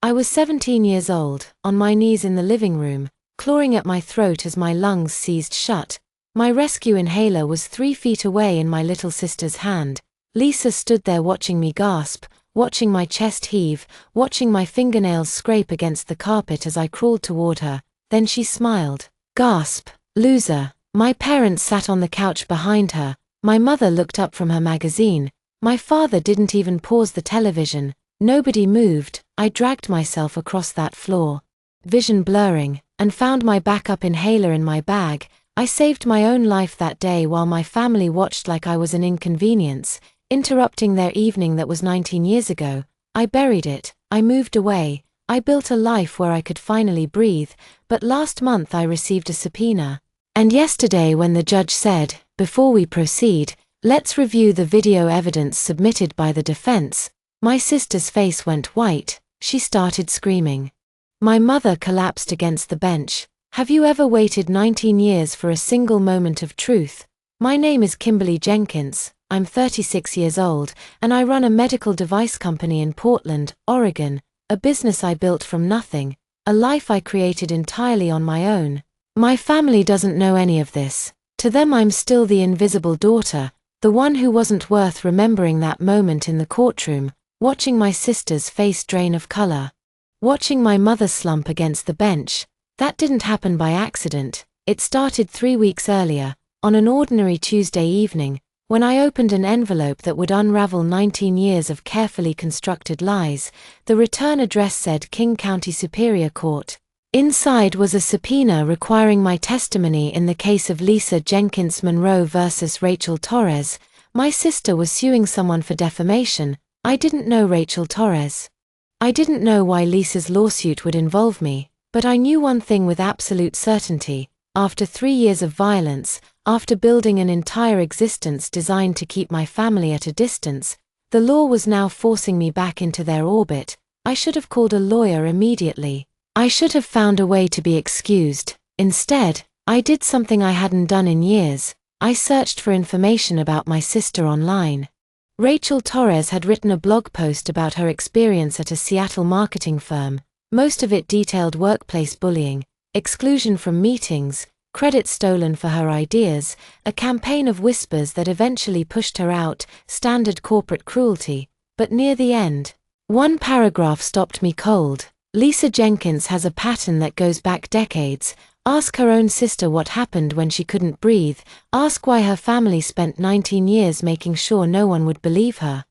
I was 17 years old, on my knees in the living room, clawing at my throat as my lungs seized shut. My rescue inhaler was 3 feet away in my little sister's hand. Lisa stood there watching me gasp, watching my chest heave, watching my fingernails scrape against the carpet as I crawled toward her. Then she smiled. Gasp, loser. My parents sat on the couch behind her. My mother looked up from her magazine. My father didn't even pause the television. Nobody moved. I dragged myself across that floor, vision blurring, and found my backup inhaler in my bag. I saved my own life that day while my family watched like I was an inconvenience, interrupting their evening that was 19 years ago. I buried it. I moved away. I built a life where I could finally breathe, but last month I received a subpoena. And yesterday when the judge said, "Before we proceed, let's review the video evidence submitted by the defense," my sister's face went white. She started screaming. My mother collapsed against the bench. Have you ever waited 19 years for a single moment of truth? My name is Kimberly Jenkins. I'm 36 years old, and I run a medical device company in Portland, Oregon, a business I built from nothing, a life I created entirely on my own. My family doesn't know any of this. To them I'm still the invisible daughter, the one who wasn't worth remembering. That moment in the courtroom, watching my sister's face drain of color, watching my mother slump against the bench, that didn't happen by accident. It started 3 weeks earlier, on an ordinary Tuesday evening, when I opened an envelope that would unravel 19 years of carefully constructed lies. The return address said King County Superior Court. Inside was a subpoena requiring my testimony in the case of Lisa Jenkins Monroe versus Rachel Torres. My sister was suing someone for defamation. I didn't know Rachel Torres. I didn't know why Lisa's lawsuit would involve me, but I knew one thing with absolute certainty. After 3 years of violence, after building an entire existence designed to keep my family at a distance, the law was now forcing me back into their orbit. I should have called a lawyer immediately. I should have found a way to be excused. Instead, I did something I hadn't done in years. I searched for information about my sister online. Rachel Torres had written a blog post about her experience at a Seattle marketing firm. Most of it detailed workplace bullying, exclusion from meetings, credit stolen for her ideas, a campaign of whispers that eventually pushed her out, standard corporate cruelty. But near the end, one paragraph stopped me cold. Lisa Jenkins has a pattern that goes back decades. Ask her own sister what happened when she couldn't breathe. Ask why her family spent 19 years making sure no one would believe her.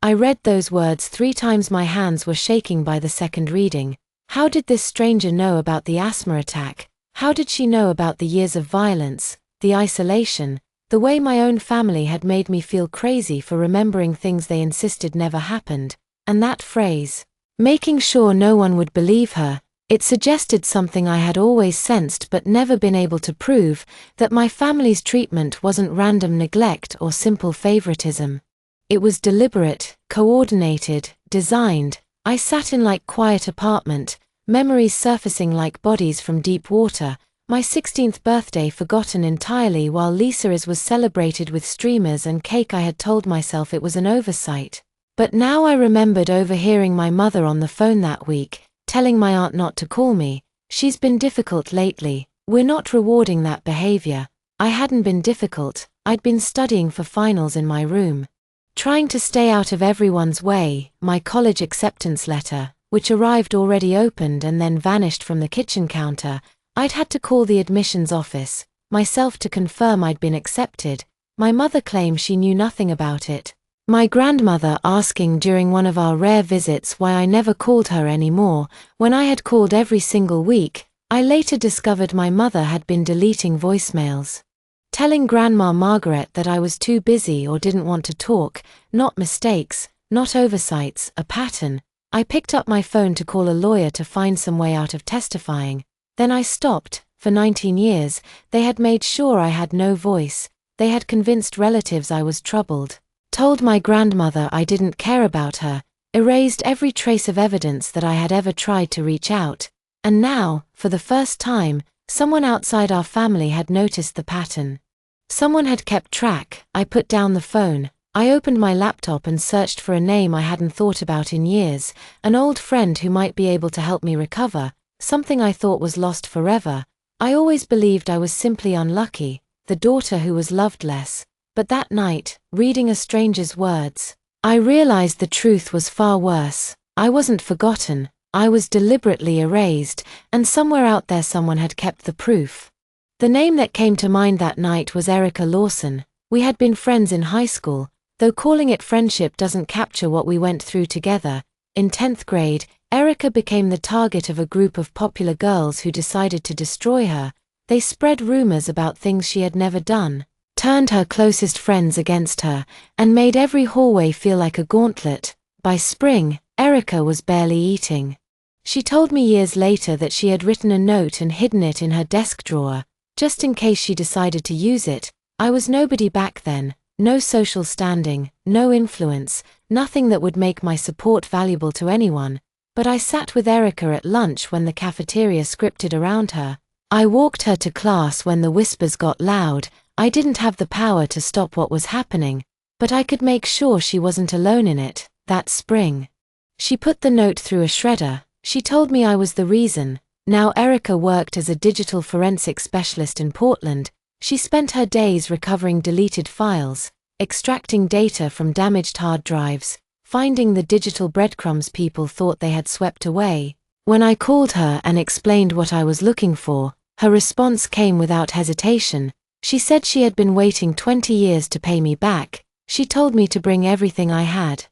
I read those words 3 times. My hands were shaking by the second reading. How did this stranger know about the asthma attack? How did she know about the years of violence, the isolation, the way my own family had made me feel crazy for remembering things they insisted never happened? And that phrase, making sure no one would believe her, it suggested something I had always sensed but never been able to prove, that my family's treatment wasn't random neglect or simple favoritism. It was deliberate, coordinated, designed. I sat in like quiet apartment, memories surfacing like bodies from deep water, my 16th birthday forgotten entirely while Lisa's was celebrated with streamers and cake. I had told myself it was an oversight. But now I remembered overhearing my mother on the phone that week, telling my aunt not to call me. She's been difficult lately. We're not rewarding that behavior. I hadn't been difficult. I'd been studying for finals in my room, trying to stay out of everyone's way. My college acceptance letter, which arrived already opened and then vanished from the kitchen counter. I'd had to call the admissions office myself to confirm I'd been accepted. My mother claimed she knew nothing about it. My grandmother asking during one of our rare visits why I never called her anymore, when I had called every single week. I later discovered my mother had been deleting voicemails, telling Grandma Margaret that I was too busy or didn't want to talk. Not mistakes, not oversights, a pattern. I picked up my phone to call a lawyer to find some way out of testifying. Then I stopped. For 19 years, they had made sure I had no voice. They had convinced relatives I was troubled, told my grandmother I didn't care about her, erased every trace of evidence that I had ever tried to reach out. And now, for the first time, someone outside our family had noticed the pattern. Someone had kept track. I put down the phone. I opened my laptop and searched for a name I hadn't thought about in years, an old friend who might be able to help me recover, something I thought was lost forever. I always believed I was simply unlucky, the daughter who was loved less. But that night, reading a stranger's words, I realized the truth was far worse. I wasn't forgotten, I was deliberately erased, and somewhere out there someone had kept the proof. The name that came to mind that night was Erica Lawson. We had been friends in high school, though calling it friendship doesn't capture what we went through together. In 10th grade, Erica became the target of a group of popular girls who decided to destroy her. They spread rumors about things she had never done, turned her closest friends against her, and made every hallway feel like a gauntlet. By spring, Erica was barely eating. She told me years later that she had written a note and hidden it in her desk drawer, just in case she decided to use it. I was nobody back then, no social standing, no influence, nothing that would make my support valuable to anyone. But I sat with Erica at lunch when the cafeteria scripted around her. I walked her to class when the whispers got loud. I didn't have the power to stop what was happening, but I could make sure she wasn't alone in it. That spring, she put the note through a shredder. She told me I was the reason. Now Erica worked as a digital forensic specialist in Portland. She spent her days recovering deleted files, extracting data from damaged hard drives, finding the digital breadcrumbs people thought they had swept away. When I called her and explained what I was looking for, her response came without hesitation. She said she had been waiting 20 years to pay me back. She told me to bring everything I had.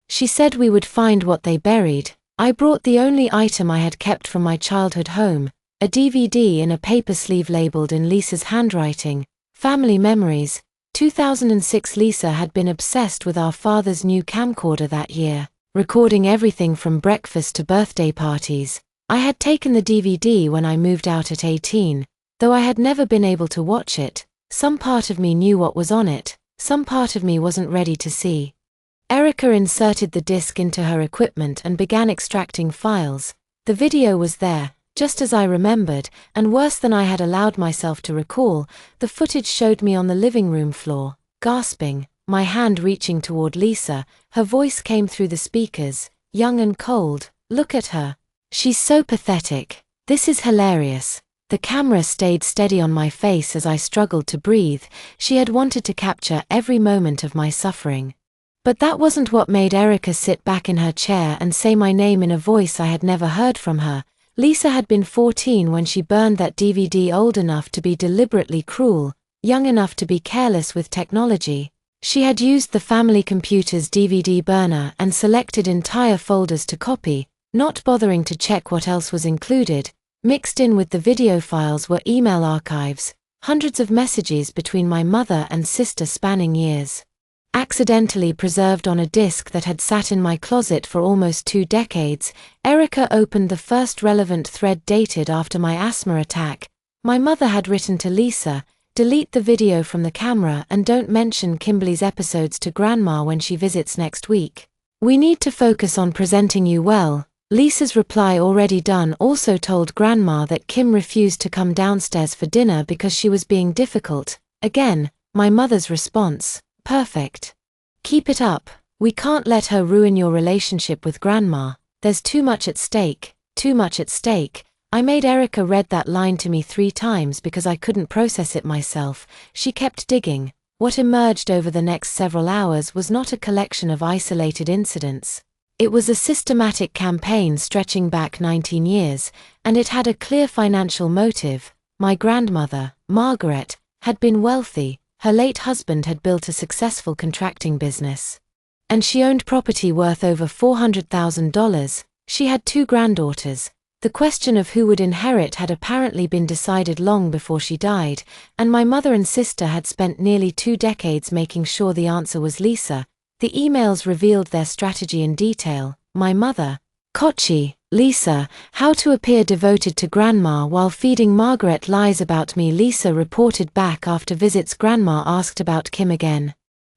She said we would find what they buried. I brought the only item I had kept from my childhood home, a DVD in a paper sleeve labeled in Lisa's handwriting, Family Memories. 2006. Lisa had been obsessed with our father's new camcorder that year, recording everything from breakfast to birthday parties. I had taken the DVD when I moved out at 18, though I had never been able to watch it. Some part of me knew what was on it, some part of me wasn't ready to see. Erica inserted the disc into her equipment and began extracting files. The video was there, just as I remembered, and worse than I had allowed myself to recall. The footage showed me on the living room floor, gasping, my hand reaching toward Lisa. Her voice came through the speakers, young and cold. Look at her. She's so pathetic. This is hilarious. The camera stayed steady on my face as I struggled to breathe. She had wanted to capture every moment of my suffering. But that wasn't what made Erica sit back in her chair and say my name in a voice I had never heard from her. Lisa had been 14 when she burned that DVD, old enough to be deliberately cruel, young enough to be careless with technology. She had used the family computer's DVD burner and selected entire folders to copy, not bothering to check what else was included. Mixed in with the video files were email archives, hundreds of messages between my mother and sister spanning years, accidentally preserved on a disc that had sat in my closet for almost 2 decades. Erica opened the first relevant thread dated after my asthma attack. My mother had written to Lisa, "Delete the video from the camera and don't mention Kimberly's episodes to Grandma when she visits next week. We need to focus on presenting you well." Lisa's reply, already done, also told Grandma that Kim refused to come downstairs for dinner because she was being difficult. Again, my mother's response, "Perfect. Keep it up. We can't let her ruin your relationship with Grandma. There's too much at stake, too much at stake." I made Erica read that line to me 3 times because I couldn't process it myself. She kept digging. What emerged over the next several hours was not a collection of isolated incidents. It was a systematic campaign stretching back 19 years, and it had a clear financial motive. My grandmother, Margaret, had been wealthy. Her late husband had built a successful contracting business, and she owned property worth over $400,000. She had 2 granddaughters. The question of who would inherit had apparently been decided long before she died, and my mother and sister had spent nearly 2 decades making sure the answer was Lisa. The emails revealed their strategy in detail. My mother, Kochi, Lisa, how to appear devoted to Grandma while feeding Margaret lies about me. Lisa reported back after visits. Grandma asked about Kim again.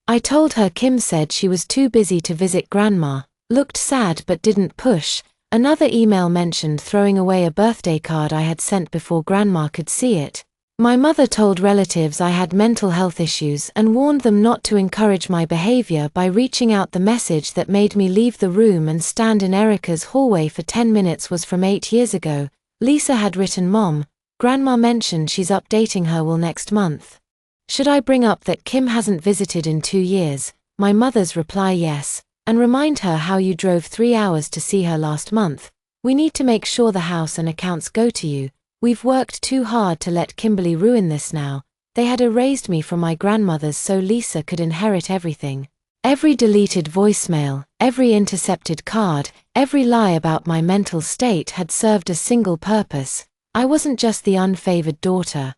I told her Kim said she was too busy to visit Grandma, looked sad but didn't push. Another email mentioned throwing away a birthday card I had sent before Grandma could see it. My mother told relatives I had mental health issues and warned them not to encourage my behavior by reaching out. The message that made me leave the room and stand in Erica's hallway for 10 minutes was from 8 years ago. Lisa had written, "Mom, Grandma mentioned she's updating her will next month. Should I bring up that Kim hasn't visited in 2 years? My mother's reply, yes, and remind her how you drove 3 hours to see her last month. We need to make sure the house and accounts go to you. We've worked too hard to let Kimberly ruin this now." They had erased me from my grandmother's so Lisa could inherit everything. Every deleted voicemail, every intercepted card, every lie about my mental state had served a single purpose. I wasn't just the unfavored daughter.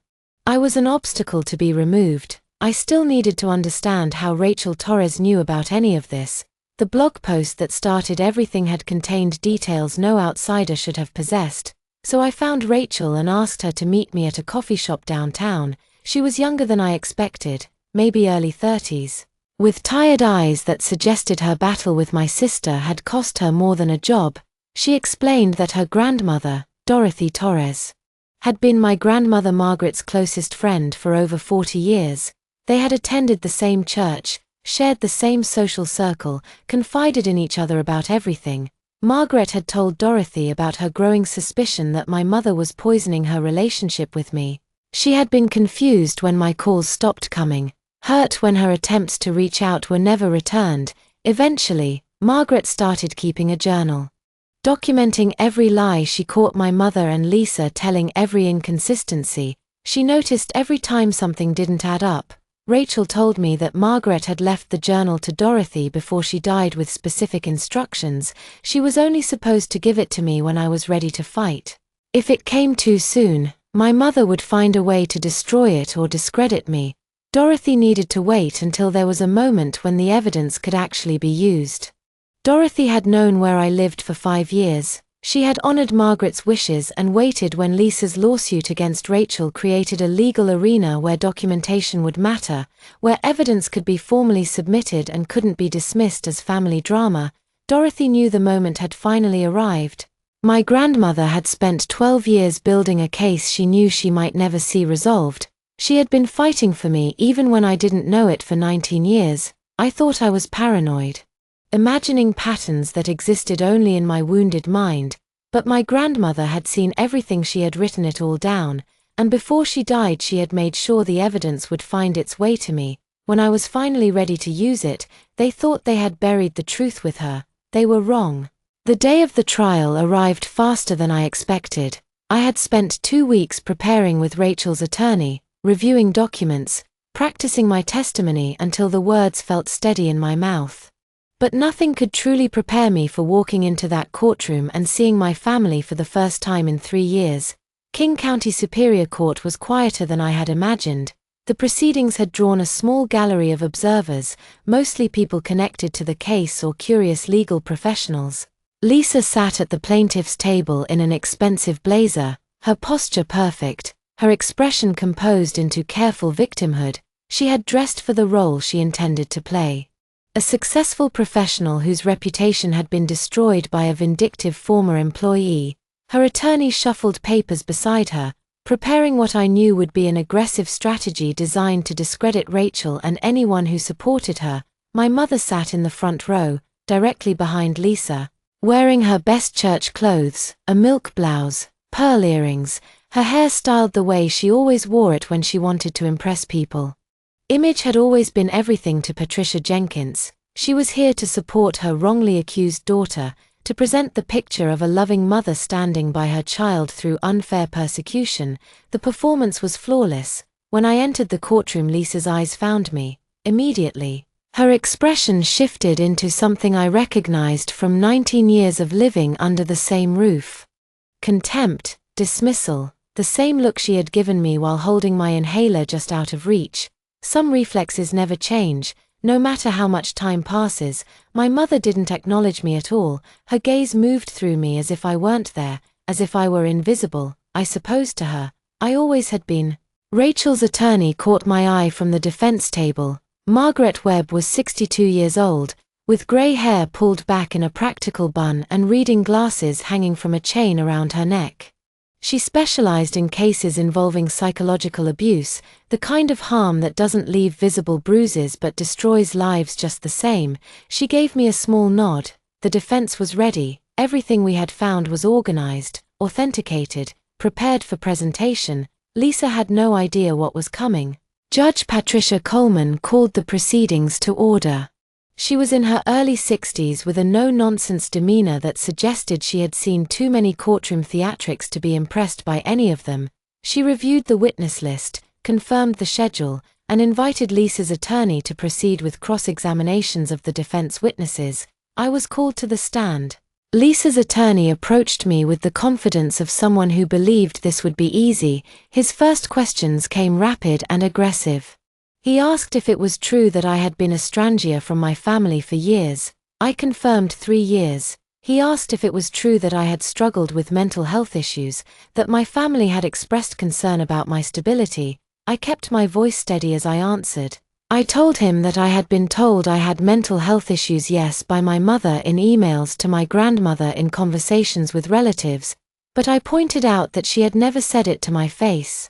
I was an obstacle to be removed. I still needed to understand how Rachel Torres knew about any of this. The blog post that started everything had contained details no outsider should have possessed. So I found Rachel and asked her to meet me at a coffee shop downtown. She was younger than I expected, maybe early 30s. With tired eyes that suggested her battle with my sister had cost her more than a job, she explained that her grandmother, Dorothy Torres, had been my grandmother Margaret's closest friend for over 40 years. They had attended the same church, shared the same social circle, confided in each other about everything. Margaret had told Dorothy about her growing suspicion that my mother was poisoning her relationship with me. She had been confused when my calls stopped coming, hurt when her attempts to reach out were never returned. Eventually, Margaret started keeping a journal, documenting every lie she caught my mother and Lisa telling, every inconsistency. She noticed every time something didn't add up. Rachel told me that Margaret had left the journal to Dorothy before she died with specific instructions. She was only supposed to give it to me when I was ready to fight. If it came too soon, my mother would find a way to destroy it or discredit me. Dorothy needed to wait until there was a moment when the evidence could actually be used. Dorothy had known where I lived for 5 years. She had honored Margaret's wishes and waited when Lisa's lawsuit against Rachel created a legal arena where documentation would matter, where evidence could be formally submitted and couldn't be dismissed as family drama. Dorothy knew the moment had finally arrived. My grandmother had spent 12 years building a case she knew she might never see resolved. She had been fighting for me even when I didn't know it for 19 years. I thought I was paranoid, imagining patterns that existed only in my wounded mind, but my grandmother had seen everything. She had written it all down, and before she died she had made sure the evidence would find its way to me. When I was finally ready to use it, they thought they had buried the truth with her. They were wrong. The day of the trial arrived faster than I expected. I had spent 2 weeks preparing with Rachel's attorney, reviewing documents, practicing my testimony until the words felt steady in my mouth. But nothing could truly prepare me for walking into that courtroom and seeing my family for the first time in 3 years. King County Superior Court was quieter than I had imagined. The proceedings had drawn a small gallery of observers, mostly people connected to the case or curious legal professionals. Lisa sat at the plaintiff's table in an expensive blazer, her posture perfect, her expression composed into careful victimhood. She had dressed for the role she intended to play. A successful professional whose reputation had been destroyed by a vindictive former employee. Her attorney shuffled papers beside her, preparing what I knew would be an aggressive strategy designed to discredit Rachel and anyone who supported her. My mother sat in the front row, directly behind Lisa, wearing her best church clothes, a milk blouse, pearl earrings, her hair styled the way she always wore it when she wanted to impress people. Image had always been everything to Patricia Jenkins. She was here to support her wrongly accused daughter, to present the picture of a loving mother standing by her child through unfair persecution. The performance was flawless. When I entered the courtroom, Lisa's eyes found me. Immediately, her expression shifted into something I recognized from 19 years of living under the same roof. Contempt, dismissal, the same look she had given me while holding my inhaler just out of reach. Some reflexes never change, no matter how much time passes. My mother didn't acknowledge me at all. Her gaze moved through me as if I weren't there, as if I were invisible. I suppose to her, I always had been. Rachel's attorney caught my eye from the defense table. Margaret Webb was 62 years old, with grey hair pulled back in a practical bun and reading glasses hanging from a chain around her neck. She specialized in cases involving psychological abuse, the kind of harm that doesn't leave visible bruises but destroys lives just the same. She gave me a small nod. The defense was ready. Everything we had found was organized, authenticated, prepared for presentation. Lisa had no idea what was coming. Judge Patricia Coleman called the proceedings to order. She was in her early 60s with a no-nonsense demeanor that suggested she had seen too many courtroom theatrics to be impressed by any of them. She reviewed the witness list, confirmed the schedule, and invited Lisa's attorney to proceed with cross-examinations of the defense witnesses. I was called to the stand. Lisa's attorney approached me with the confidence of someone who believed this would be easy. His first questions came rapid and aggressive. He asked if it was true that I had been estranged from my family for years. I confirmed 3 years. He asked if it was true that I had struggled with mental health issues, that my family had expressed concern about my stability. I kept my voice steady as I answered. I told him that I had been told I had mental health issues, yes, by my mother in emails to my grandmother in conversations with relatives, but I pointed out that she had never said it to my face.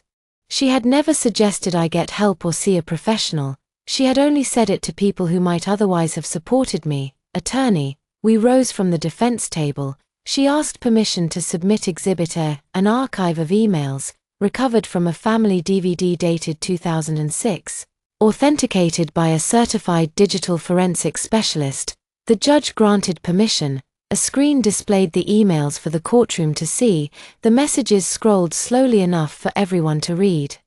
She had never suggested I get help or see a professional. She had only said it to people who might otherwise have supported me. Attorney, we rose from the defense table. She asked permission to submit Exhibit A, an archive of emails, recovered from a family DVD dated 2006, authenticated by a certified digital forensic specialist. The judge granted permission. A screen displayed the emails for the courtroom to see, the messages scrolled slowly enough for everyone to read.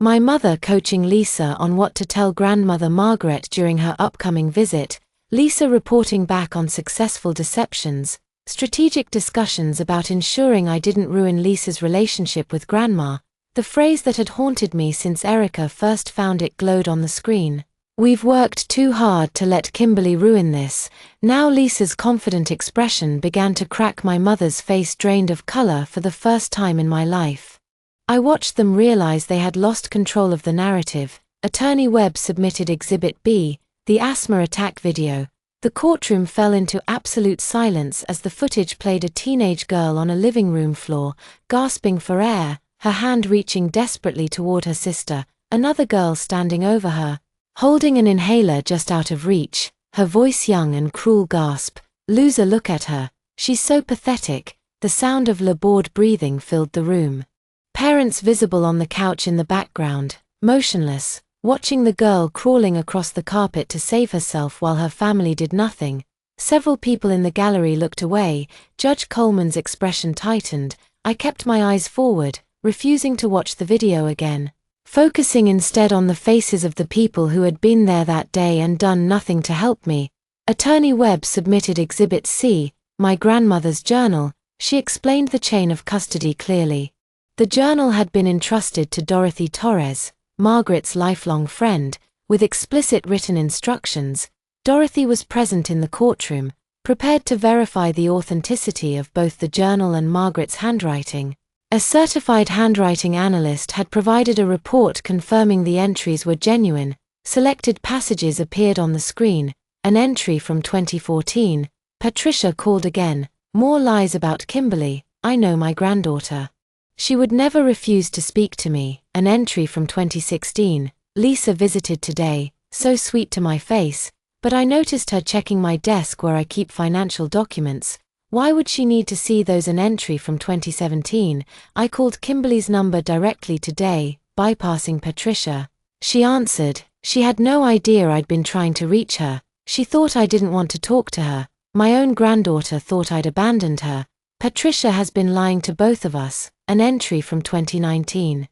My mother coaching Lisa on what to tell grandmother Margaret during her upcoming visit, Lisa reporting back on successful deceptions, strategic discussions about ensuring I didn't ruin Lisa's relationship with grandma. The phrase that had haunted me since Erica first found it glowed on the screen. We've worked too hard to let Kimberly ruin this. Now Lisa's confident expression began to crack. My mother's face drained of color for the first time in my life. I watched them realize they had lost control of the narrative. Attorney Webb submitted Exhibit B, the asthma attack video. The courtroom fell into absolute silence as the footage played a teenage girl on a living room floor, gasping for air, her hand reaching desperately toward her sister, another girl standing over her, holding an inhaler just out of reach, her voice young and cruel gasp, "Loser, look at her, she's so pathetic." The sound of labored breathing filled the room. Parents visible on the couch in the background, motionless, watching the girl crawling across the carpet to save herself while her family did nothing. Several people in the gallery looked away. Judge Coleman's expression tightened. I kept my eyes forward, refusing to watch the video again, focusing instead on the faces of the people who had been there that day and done nothing to help me. Attorney Webb submitted Exhibit C, my grandmother's journal. She explained the chain of custody clearly. The journal had been entrusted to Dorothy Torres, Margaret's lifelong friend, with explicit written instructions. Dorothy was present in the courtroom, prepared to verify the authenticity of both the journal and Margaret's handwriting. A certified handwriting analyst had provided a report confirming the entries were genuine. Selected passages appeared on the screen. An entry from 2014. Patricia called again. More lies about Kimberly. I know my granddaughter. She would never refuse to speak to me. An entry from 2016. Lisa visited today, so sweet to my face, but I noticed her checking my desk where I keep financial documents. Why would she need to see those? An entry from 2017. I called Kimberly's number directly today, bypassing Patricia. She answered. She had no idea I'd been trying to reach her. She thought I didn't want to talk to her. My own granddaughter thought I'd abandoned her. Patricia has been lying to both of us. An entry from 2019.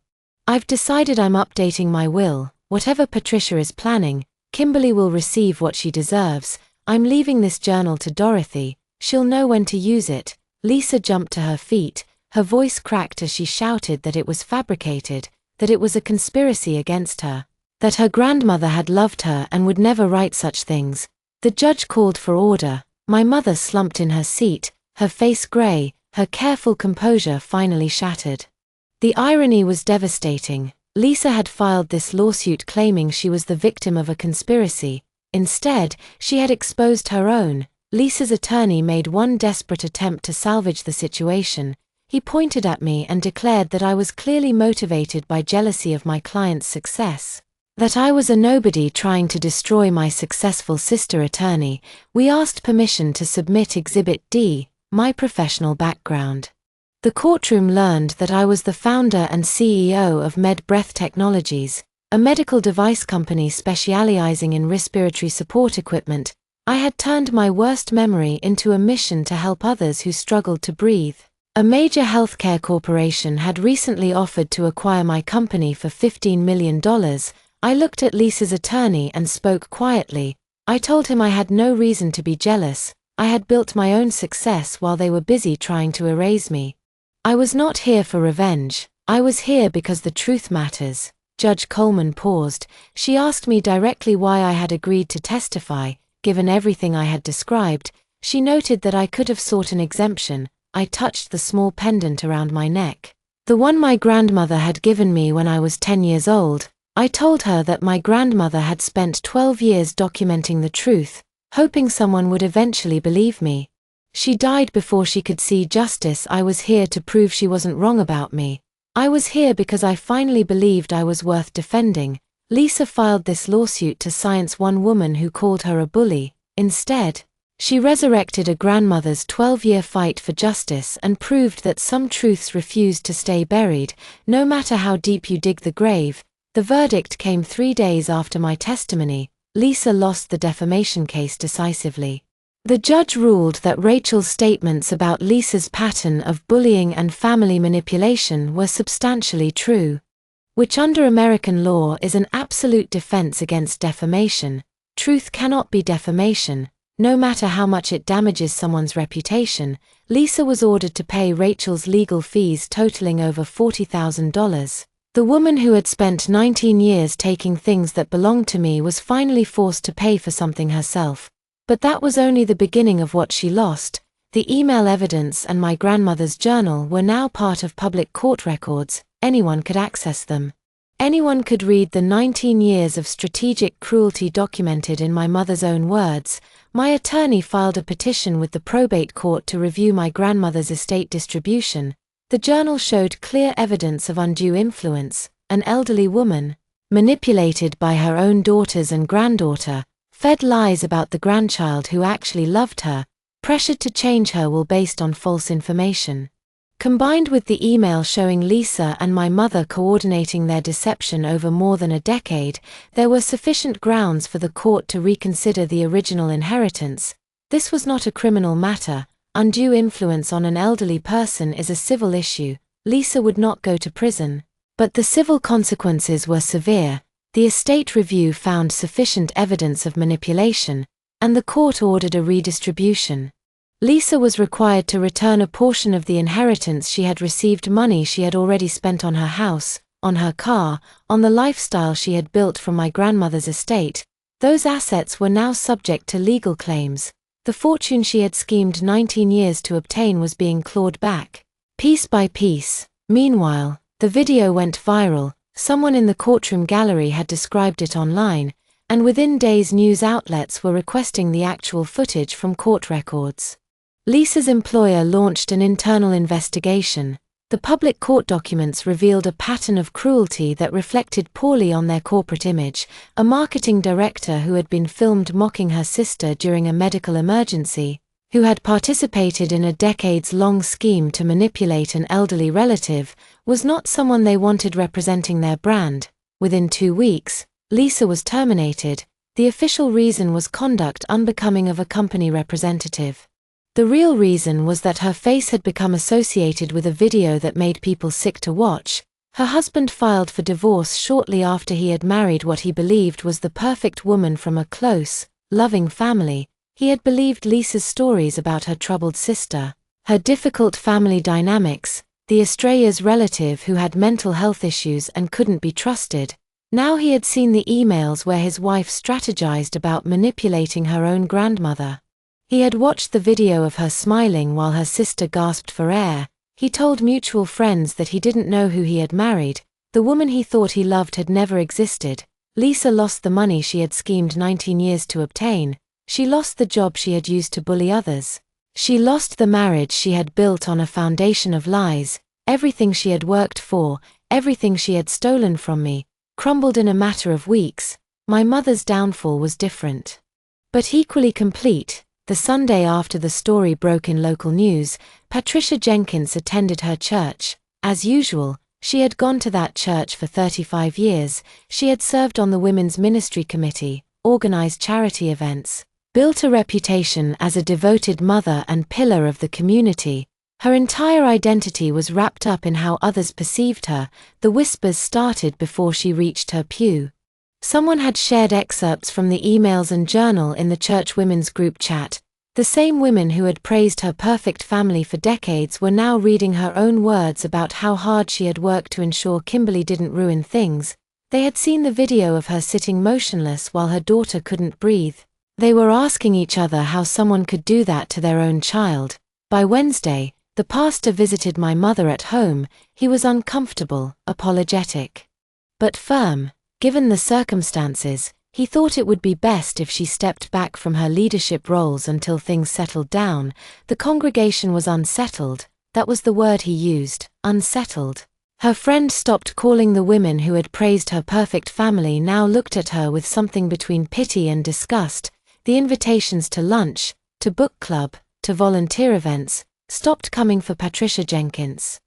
I've decided I'm updating my will. Whatever Patricia is planning, Kimberly will receive what she deserves. I'm leaving this journal to Dorothy. She'll know when to use it. Lisa jumped to her feet. Her voice cracked as she shouted that it was fabricated, that it was a conspiracy against her, that her grandmother had loved her and would never write such things. The judge called for order. My mother slumped in her seat, her face gray, her careful composure finally shattered. The irony was devastating. Lisa had filed this lawsuit claiming she was the victim of a conspiracy. Instead, she had exposed her own. Lisa's attorney made one desperate attempt to salvage the situation. He pointed at me and declared that I was clearly motivated by jealousy of my client's success, that I was a nobody trying to destroy my successful sister attorney. We asked permission to submit Exhibit D, my professional background. The courtroom learned that I was the founder and CEO of MedBreath Technologies, a medical device company specializing in respiratory support equipment. I had turned my worst memory into a mission to help others who struggled to breathe. A major healthcare corporation had recently offered to acquire my company for $15 million. I looked at Lisa's attorney and spoke quietly. I told him I had no reason to be jealous. I had built my own success while they were busy trying to erase me. I was not here for revenge. I was here because the truth matters. Judge Coleman paused. She asked me directly why I had agreed to testify. Given everything I had described, she noted that I could have sought an exemption. I touched the small pendant around my neck, the one my grandmother had given me when I was 10 years old. I told her that my grandmother had spent 12 years documenting the truth, hoping someone would eventually believe me. She died before she could see justice. I was here to prove she wasn't wrong about me. I was here because I finally believed I was worth defending. Lisa filed this lawsuit to silence one woman who called her a bully. Instead, she resurrected a grandmother's 12-year fight for justice and proved that some truths refused to stay buried, no matter how deep you dig the grave. The verdict came 3 days after my testimony. Lisa lost the defamation case decisively. The judge ruled that Rachel's statements about Lisa's pattern of bullying and family manipulation were substantially true, which under American law is an absolute defense against defamation. Truth cannot be defamation, no matter how much it damages someone's reputation. Lisa was ordered to pay Rachel's legal fees totaling over $40,000. The woman who had spent 19 years taking things that belonged to me was finally forced to pay for something herself. But that was only the beginning of what she lost. The email evidence and my grandmother's journal were now part of public court records. Anyone could access them. Anyone could read the 19 years of strategic cruelty documented in my mother's own words. My attorney filed a petition with the probate court to review my grandmother's estate distribution. The journal showed clear evidence of undue influence. An elderly woman, manipulated by her own daughters and granddaughter, fed lies about the grandchild who actually loved her, pressured to change her will based on false information. Combined with the email showing Lisa and my mother coordinating their deception over more than a decade, there were sufficient grounds for the court to reconsider the original inheritance. This was not a criminal matter. Undue influence on an elderly person is a civil issue. Lisa would not go to prison. But the civil consequences were severe. The estate review found sufficient evidence of manipulation, and the court ordered a redistribution. Lisa was required to return a portion of the inheritance she had received, money she had already spent on her house, on her car, on the lifestyle she had built from my grandmother's estate. Those assets were now subject to legal claims. The fortune she had schemed 19 years to obtain was being clawed back, piece by piece. Meanwhile, the video went viral. Someone in the courtroom gallery had described it online, and within days news outlets were requesting the actual footage from court records. Lisa's employer launched an internal investigation. The public court documents revealed a pattern of cruelty that reflected poorly on their corporate image. A marketing director who had been filmed mocking her sister during a medical emergency, who had participated in a decades-long scheme to manipulate an elderly relative, was not someone they wanted representing their brand. Within 2 weeks, Lisa was terminated. The official reason was conduct unbecoming of a company representative. The real reason was that her face had become associated with a video that made people sick to watch. Her husband filed for divorce shortly after he had married what he believed was the perfect woman from a close, loving family. He had believed Lisa's stories about her troubled sister, her difficult family dynamics, the Estrella's relative who had mental health issues and couldn't be trusted. Now he had seen the emails where his wife strategized about manipulating her own grandmother. He had watched the video of her smiling while her sister gasped for air. He told mutual friends that he didn't know who he had married. The woman he thought he loved had never existed. Lisa lost the money she had schemed 19 years to obtain. She lost the job she had used to bully others. She lost the marriage she had built on a foundation of lies. Everything she had worked for, everything she had stolen from me, crumbled in a matter of weeks. My mother's downfall was different, but equally complete. The Sunday after the story broke in local news, Patricia Jenkins attended her church. As usual, she had gone to that church for 35 years. She had served on the Women's Ministry Committee, organized charity events, built a reputation as a devoted mother and pillar of the community. Her entire identity was wrapped up in how others perceived her. The whispers started before she reached her pew. Someone had shared excerpts from the emails and journal in the church women's group chat. The same women who had praised her perfect family for decades were now reading her own words about how hard she had worked to ensure Kimberly didn't ruin things. They had seen the video of her sitting motionless while her daughter couldn't breathe. They were asking each other how someone could do that to their own child. By Wednesday, the pastor visited my mother at home. He was uncomfortable, apologetic, but firm. Given the circumstances, he thought it would be best if she stepped back from her leadership roles until things settled down. The congregation was unsettled. That was the word he used, unsettled. Her friend stopped calling the women who had praised her perfect family, now looked at her with something between pity and disgust. The invitations to lunch, to book club, to volunteer events, stopped coming for Patricia Jenkins,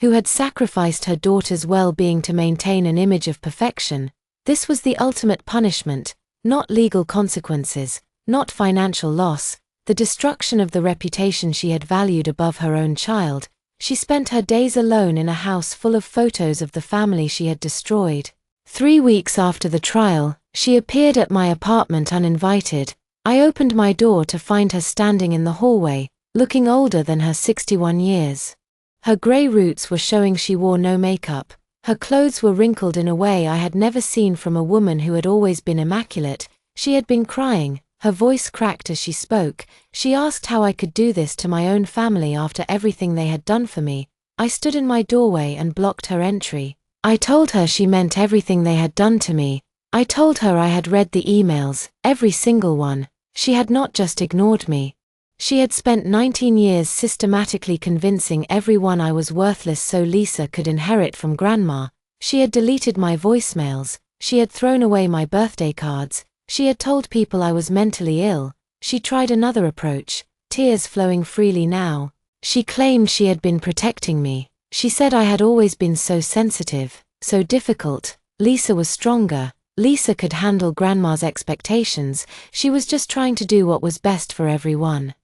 who had sacrificed her daughter's well-being to maintain an image of perfection. This was the ultimate punishment, not legal consequences, not financial loss, the destruction of the reputation she had valued above her own child. She spent her days alone in a house full of photos of the family she had destroyed. 3 weeks after the trial, she appeared at my apartment uninvited. I opened my door to find her standing in the hallway, looking older than her 61 years. Her grey roots were showing. She wore no makeup. Her clothes were wrinkled in a way I had never seen from a woman who had always been immaculate. She had been crying. Her voice cracked as she spoke. She asked how I could do this to my own family after everything they had done for me. I stood in my doorway and blocked her entry. I told her she meant everything they had done to me. I told her I had read the emails, every single one. She had not just ignored me. She had spent 19 years systematically convincing everyone I was worthless so Lisa could inherit from Grandma. She had deleted my voicemails. She had thrown away my birthday cards. She had told people I was mentally ill. She tried another approach, tears flowing freely now. She claimed she had been protecting me. She said I had always been so sensitive, so difficult. Lisa was stronger. Lisa could handle Grandma's expectations. She was just trying to do what was best for everyone.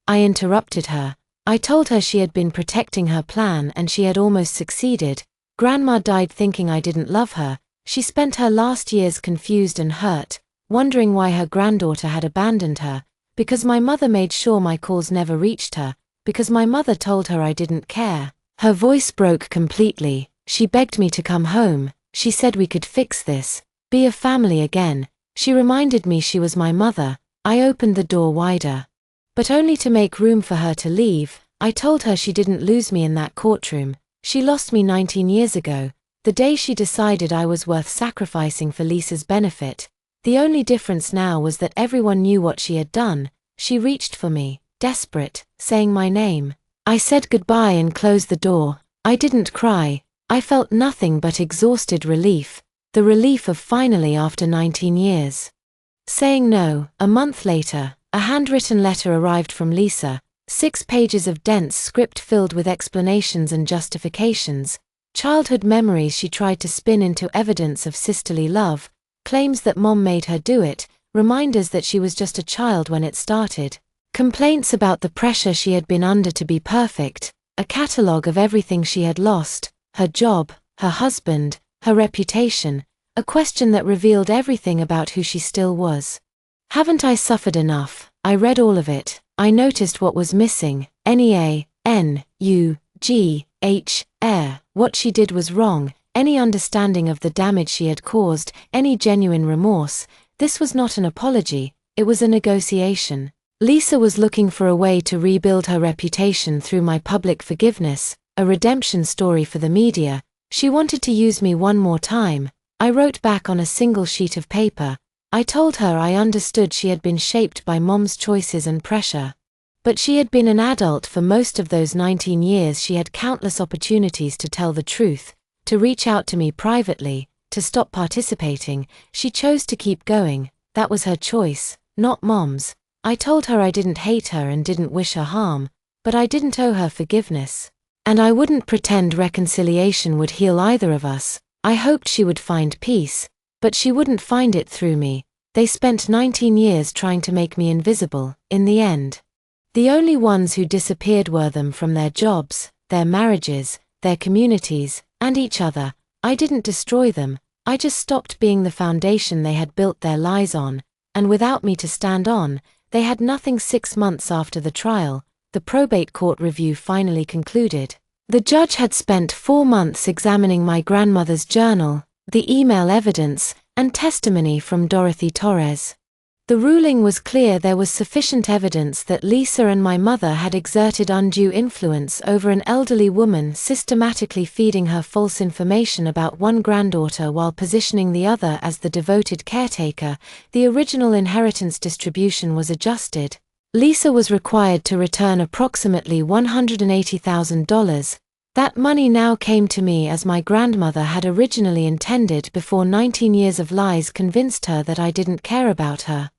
I interrupted her. I told her she had been protecting her plan and she had almost succeeded. Grandma died thinking I didn't love her. She spent her last years confused and hurt, wondering why her granddaughter had abandoned her, because my mother made sure my calls never reached her, because my mother told her I didn't care. Her voice broke completely. She begged me to come home. She said we could fix this, be a family again. She reminded me she was my mother. I opened the door wider, but only to make room for her to leave. I told her she didn't lose me in that courtroom. She lost me 19 years ago, the day she decided I was worth sacrificing for Lisa's benefit. The only difference now was that everyone knew what she had done. She reached for me, desperate, saying my name. I said goodbye and closed the door. I didn't cry. I felt nothing but exhausted relief. The relief of finally, after 19 years, saying no. A month later, a handwritten letter arrived from Lisa, 6 pages of dense script filled with explanations and justifications, childhood memories she tried to spin into evidence of sisterly love, claims that Mom made her do it, reminders that she was just a child when it started, complaints about the pressure she had been under to be perfect, a catalogue of everything she had lost, her job, her husband, her reputation, a question that revealed everything about who she still was. Haven't I suffered enough? I read all of it. I noticed what was missing. What she did was wrong. Any understanding of the damage she had caused, any genuine remorse. This was not an apology, it was a negotiation. Lisa was looking for a way to rebuild her reputation through my public forgiveness, a redemption story for the media. She wanted to use me one more time. I wrote back on a single sheet of paper. I told her I understood she had been shaped by Mom's choices and pressure, But she had been an adult for most of those 19 years. She had countless opportunities to tell the truth, to reach out to me privately, to stop participating. She chose to keep going. That was her choice, not Mom's. I told her I didn't hate her and didn't wish her harm, but I didn't owe her forgiveness. And I wouldn't pretend reconciliation would heal either of us. I hoped she would find peace, but she wouldn't find it through me. They spent 19 years trying to make me invisible. In the end, the only ones who disappeared were them from their jobs, their marriages, their communities, and each other. I didn't destroy them. I just stopped being the foundation they had built their lies on, and without me to stand on, they had nothing. 6 months after the trial, the probate court review finally concluded. The judge had spent 4 months examining my grandmother's journal, the email evidence, and testimony from Dorothy Torres. The ruling was clear. There was sufficient evidence that Lisa and my mother had exerted undue influence over an elderly woman, systematically feeding her false information about one granddaughter while positioning the other as the devoted caretaker. The original inheritance distribution was adjusted. Lisa was required to return approximately $180,000. That money now came to me as my grandmother had originally intended before 19 years of lies convinced her that I didn't care about her.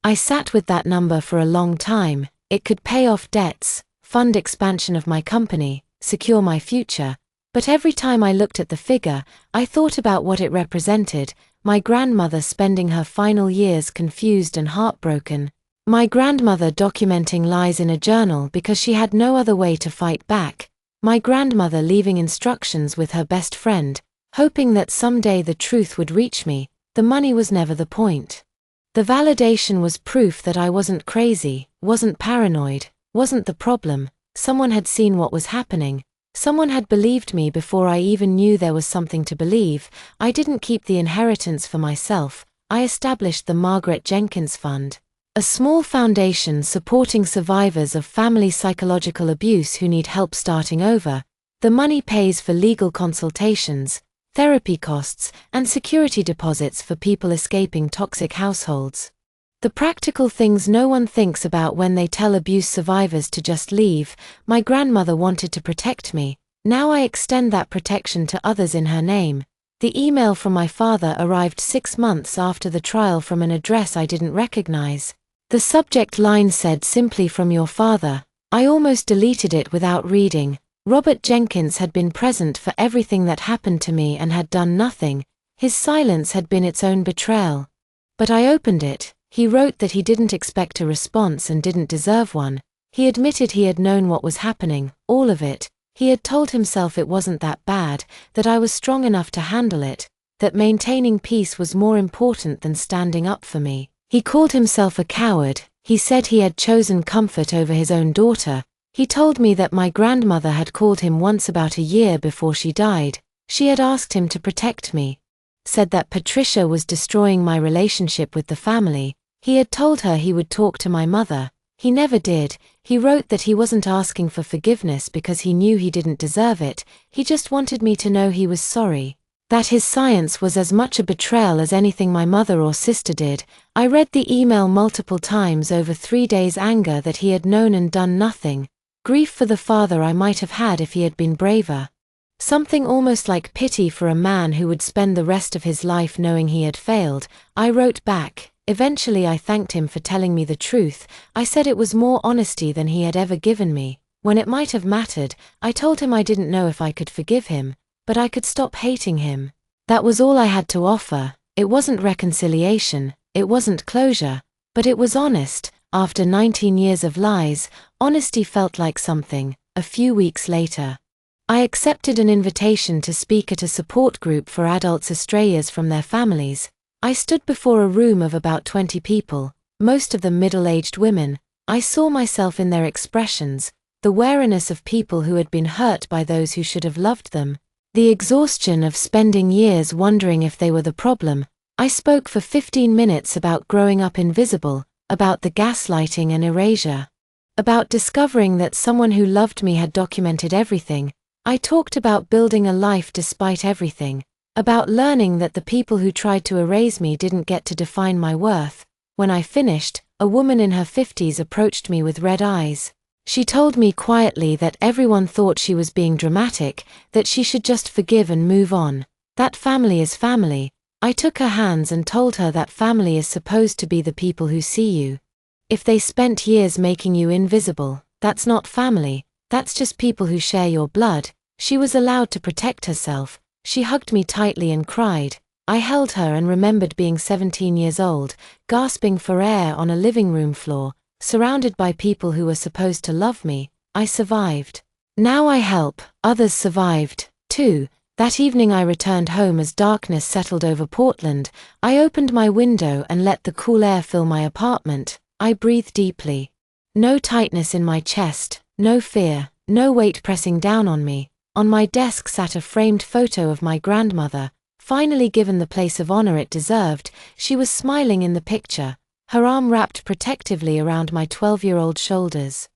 I sat with that number for a long time. It could pay off debts, fund expansion of my company, secure my future. But every time I looked at the figure, I thought about what it represented: my grandmother spending her final years confused and heartbroken. My grandmother documenting lies in a journal because she had no other way to fight back. My grandmother leaving instructions with her best friend, hoping that someday the truth would reach me. The money was never the point. The validation was proof that I wasn't crazy, wasn't paranoid, wasn't the problem. Someone had seen what was happening. Someone had believed me before I even knew there was something to believe. I didn't keep the inheritance for myself. I established the Margaret Jenkins Fund, a small foundation supporting survivors of family psychological abuse who need help starting over. The money pays for legal consultations, therapy costs, and security deposits for people escaping toxic households. The practical things no one thinks about when they tell abuse survivors to just leave. My grandmother wanted to protect me. Now I extend that protection to others in her name. The email from my father arrived 6 months after the trial from an address I didn't recognize. The subject line said simply, "From your father." I almost deleted it without reading. Robert Jenkins had been present for everything that happened to me and had done nothing. His silence had been its own betrayal. But I opened it. He wrote that he didn't expect a response and didn't deserve one. He admitted he had known what was happening, all of it. He had told himself it wasn't that bad, that I was strong enough to handle it, that maintaining peace was more important than standing up for me. He called himself a coward. He said he had chosen comfort over his own daughter. He told me that my grandmother had called him once about a year before she died. She had asked him to protect me. Said that Patricia was destroying my relationship with the family. He had told her he would talk to my mother. He never did. He wrote that he wasn't asking for forgiveness because he knew he didn't deserve it. He just wanted me to know he was sorry. That his silence was as much a betrayal as anything my mother or sister did. I read the email multiple times over 3 days. Anger that he had known and done nothing. Grief for the father I might have had if he had been braver. Something almost like pity for a man who would spend the rest of his life knowing he had failed. I wrote back. Eventually I thanked him for telling me the truth. I said it was more honesty than he had ever given me. When it might have mattered, I told him I didn't know if I could forgive him, but I could stop hating him. That was all I had to offer. It wasn't reconciliation, it wasn't closure, but it was honest. After 19 years of lies, honesty felt like something. A few weeks later, I accepted an invitation to speak at a support group for adults estranged from their families. I stood before a room of about 20 people, most of them middle-aged women. I saw myself in their expressions, the wariness of people who had been hurt by those who should have loved them, the exhaustion of spending years wondering if they were the problem. I spoke for 15 minutes about growing up invisible, about the gaslighting and erasure, about discovering that someone who loved me had documented everything. I talked about building a life despite everything, about learning that the people who tried to erase me didn't get to define my worth. When I finished, a woman in her 50s approached me with red eyes. She told me quietly that everyone thought she was being dramatic, that she should just forgive and move on. That family is family. I took her hands and told her that family is supposed to be the people who see you. If they spent years making you invisible, that's not family, that's just people who share your blood. She was allowed to protect herself. She hugged me tightly and cried. I held her and remembered being 17 years old, gasping for air on a living room floor, surrounded by people who were supposed to love me. I survived. Now I help, others survived, too. That evening I returned home as darkness settled over Portland. I opened my window and let the cool air fill my apartment. I breathed deeply. No tightness in my chest, no fear, no weight pressing down on me. On my desk sat a framed photo of my grandmother, finally given the place of honor it deserved. She was smiling in the picture, her arm wrapped protectively around my 12-year-old shoulders.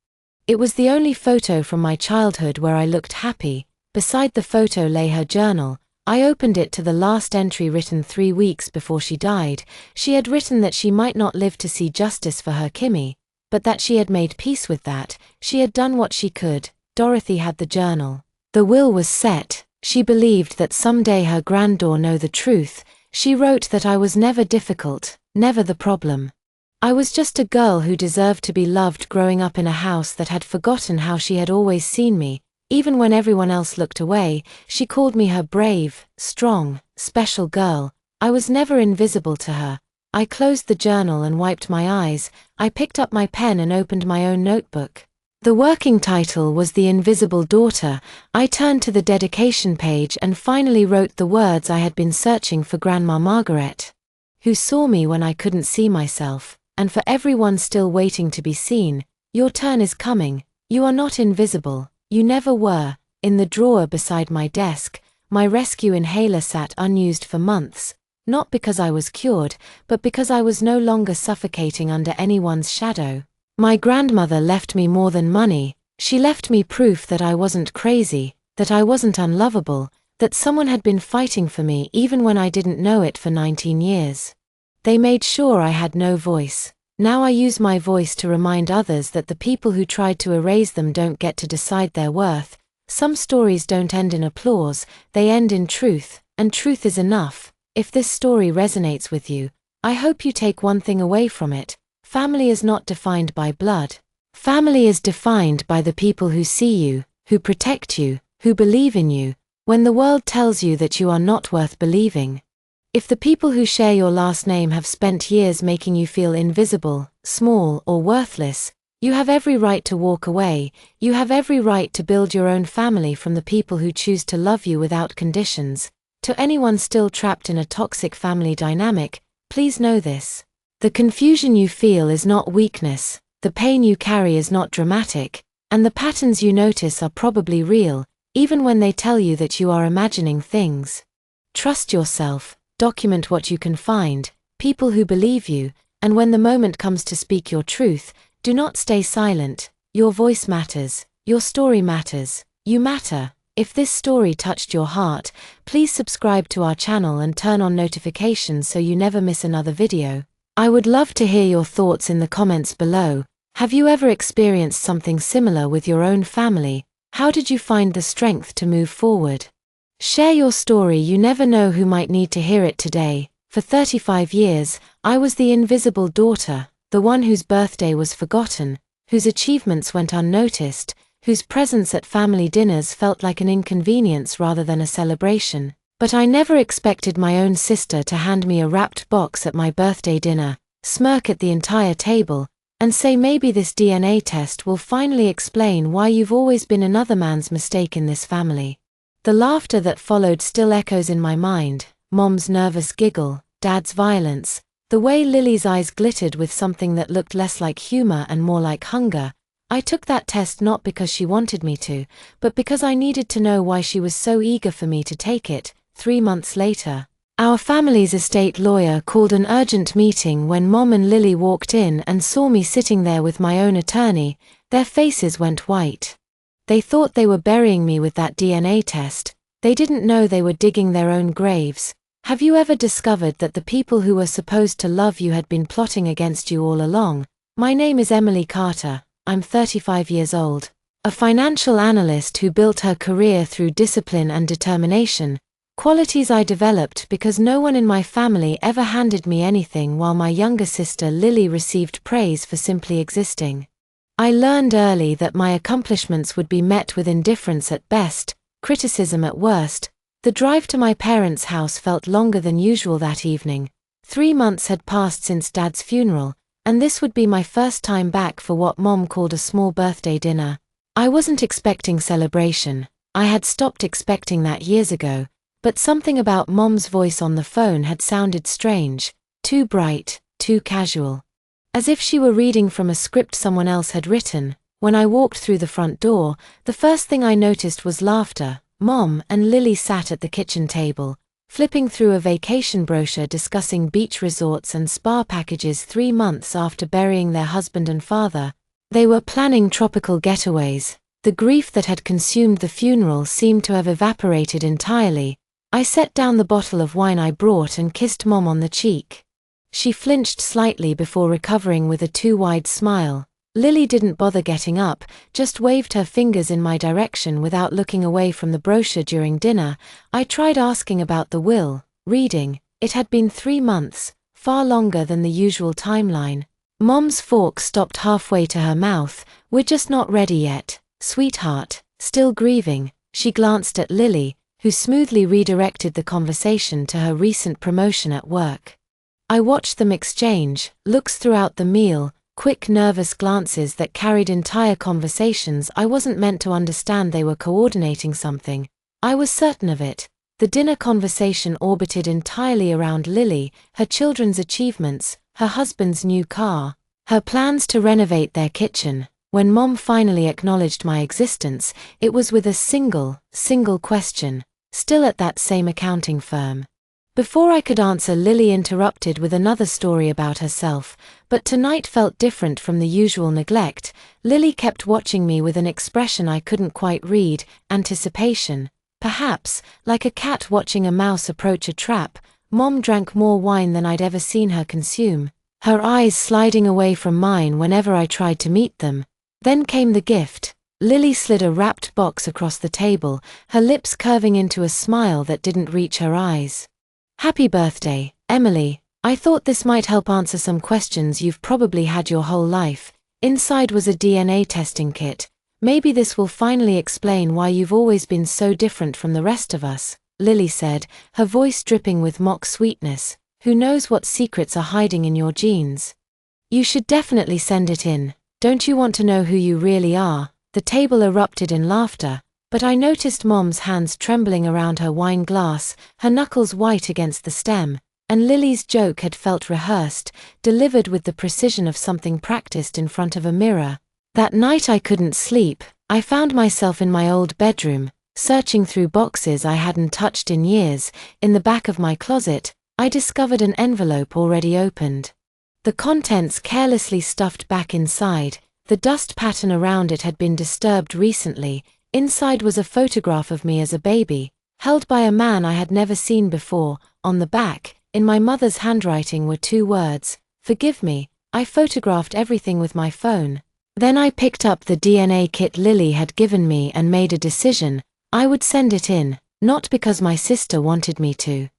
It was the only photo from my childhood where I looked happy. Beside the photo lay her journal. I opened it to the last entry written 3 weeks before she died. She had written that she might not live to see justice for her Kimmy, but that she had made peace with that. She had done what she could. Dorothy had the journal. The will was set. She believed that someday her granddaughter know the truth. She wrote that I was never difficult, never the problem. I was just a girl who deserved to be loved, growing up in a house that had forgotten how she had always seen me. Even when everyone else looked away, she called me her brave, strong, special girl. I was never invisible to her. I closed the journal and wiped my eyes. I picked up my pen and opened my own notebook. The working title was The Invisible Daughter. I turned to the dedication page and finally wrote the words I had been searching for: Grandma Margaret, who saw me when I couldn't see myself, and for everyone still waiting to be seen, your turn is coming. You are not invisible. You never were. In the drawer beside my desk, my rescue inhaler sat unused for months, not because I was cured, but because I was no longer suffocating under anyone's shadow. My grandmother left me more than money. She left me proof that I wasn't crazy, that I wasn't unlovable, that someone had been fighting for me even when I didn't know it for 19 years. They made sure I had no voice. Now I use my voice to remind others that the people who tried to erase them don't get to decide their worth. Some stories don't end in applause, they end in truth, and truth is enough. If this story resonates with you, I hope you take one thing away from it. Family is not defined by blood. Family is defined by the people who see you, who protect you, who believe in you, when the world tells you that you are not worth believing. If the people who share your last name have spent years making you feel invisible, small, or worthless, you have every right to walk away. You have every right to build your own family from the people who choose to love you without conditions. To anyone still trapped in a toxic family dynamic, please know this. The confusion you feel is not weakness, the pain you carry is not dramatic, and the patterns you notice are probably real, even when they tell you that you are imagining things. Trust yourself. Document what you can find, people who believe you, and when the moment comes to speak your truth, do not stay silent. Your voice matters, your story matters, you matter. If this story touched your heart, please subscribe to our channel and turn on notifications so you never miss another video. I would love to hear your thoughts in the comments below. Have you ever experienced something similar with your own family? How did you find the strength to move forward? Share your story. You never know who might need to hear it today. For 35 years, I was the invisible daughter, the one whose birthday was forgotten, whose achievements went unnoticed, whose presence at family dinners felt like an inconvenience rather than a celebration. But I never expected my own sister to hand me a wrapped box at my birthday dinner, smirk at the entire table, and say maybe this DNA test will finally explain why you've always been another man's mistake in this family. The laughter that followed still echoes in my mind, Mom's nervous giggle, Dad's violence, the way Lily's eyes glittered with something that looked less like humor and more like hunger. I took that test not because she wanted me to, but because I needed to know why she was so eager for me to take it. 3 months later, our family's estate lawyer called an urgent meeting. When Mom and Lily walked in and saw me sitting there with my own attorney, their faces went white. They thought they were burying me with that DNA test. They didn't know they were digging their own graves. Have you ever discovered that the people who were supposed to love you had been plotting against you all along? My name is Emily Carter. I'm 35 years old. A financial analyst who built her career through discipline and determination, qualities I developed because no one in my family ever handed me anything, while my younger sister Lily received praise for simply existing. I learned early that my accomplishments would be met with indifference at best, criticism at worst. The drive to my parents' house felt longer than usual that evening. 3 months had passed since Dad's funeral, and this would be my first time back for what Mom called a small birthday dinner. I wasn't expecting celebration. I had stopped expecting that years ago, but something about Mom's voice on the phone had sounded strange, too bright, too casual. As if she were reading from a script someone else had written. When I walked through the front door, the first thing I noticed was laughter. Mom and Lily sat at the kitchen table, flipping through a vacation brochure discussing beach resorts and spa packages 3 months after burying their husband and father. They were planning tropical getaways. The grief that had consumed the funeral seemed to have evaporated entirely. I set down the bottle of wine I brought and kissed Mom on the cheek. She flinched slightly before recovering with a too-wide smile. Lily didn't bother getting up, just waved her fingers in my direction without looking away from the brochure during dinner. I tried asking about the will, reading. It had been 3 months, far longer than the usual timeline. Mom's fork stopped halfway to her mouth. We're just not ready yet, sweetheart. Still grieving. She glanced at Lily, who smoothly redirected the conversation to her recent promotion at work. I watched them exchange looks throughout the meal, quick nervous glances that carried entire conversations. I wasn't meant to understand they were coordinating something. I was certain of it. The dinner conversation orbited entirely around Lily, her children's achievements, her husband's new car, her plans to renovate their kitchen. When Mom finally acknowledged my existence, it was with a single question. Still at that same accounting firm. Before I could answer, Lily interrupted with another story about herself, but tonight felt different from the usual neglect. Lily kept watching me with an expression I couldn't quite read, anticipation. Perhaps, like a cat watching a mouse approach a trap. Mom drank more wine than I'd ever seen her consume, her eyes sliding away from mine whenever I tried to meet them. Then came the gift. Lily slid a wrapped box across the table, her lips curving into a smile that didn't reach her eyes. Happy birthday, Emily. I thought this might help answer some questions you've probably had your whole life. Inside was a DNA testing kit. Maybe this will finally explain why you've always been so different from the rest of us, Lily said, her voice dripping with mock sweetness. Who knows what secrets are hiding in your genes? You should definitely send it in. Don't you want to know who you really are? The table erupted in laughter, but I noticed Mom's hands trembling around her wine glass, her knuckles white against the stem, and Lily's joke had felt rehearsed, delivered with the precision of something practiced in front of a mirror. That night I couldn't sleep. I found myself in my old bedroom, searching through boxes I hadn't touched in years. In the back of my closet, I discovered an envelope already opened. The contents carelessly stuffed back inside. The dust pattern around it had been disturbed recently. Inside was a photograph of me as a baby, held by a man I had never seen before. On the back, in my mother's handwriting, were 2 words, "Forgive me, I photographed everything with my phone." Then I picked up the DNA kit Lily had given me and made a decision. I would send it in, not because my sister wanted me to,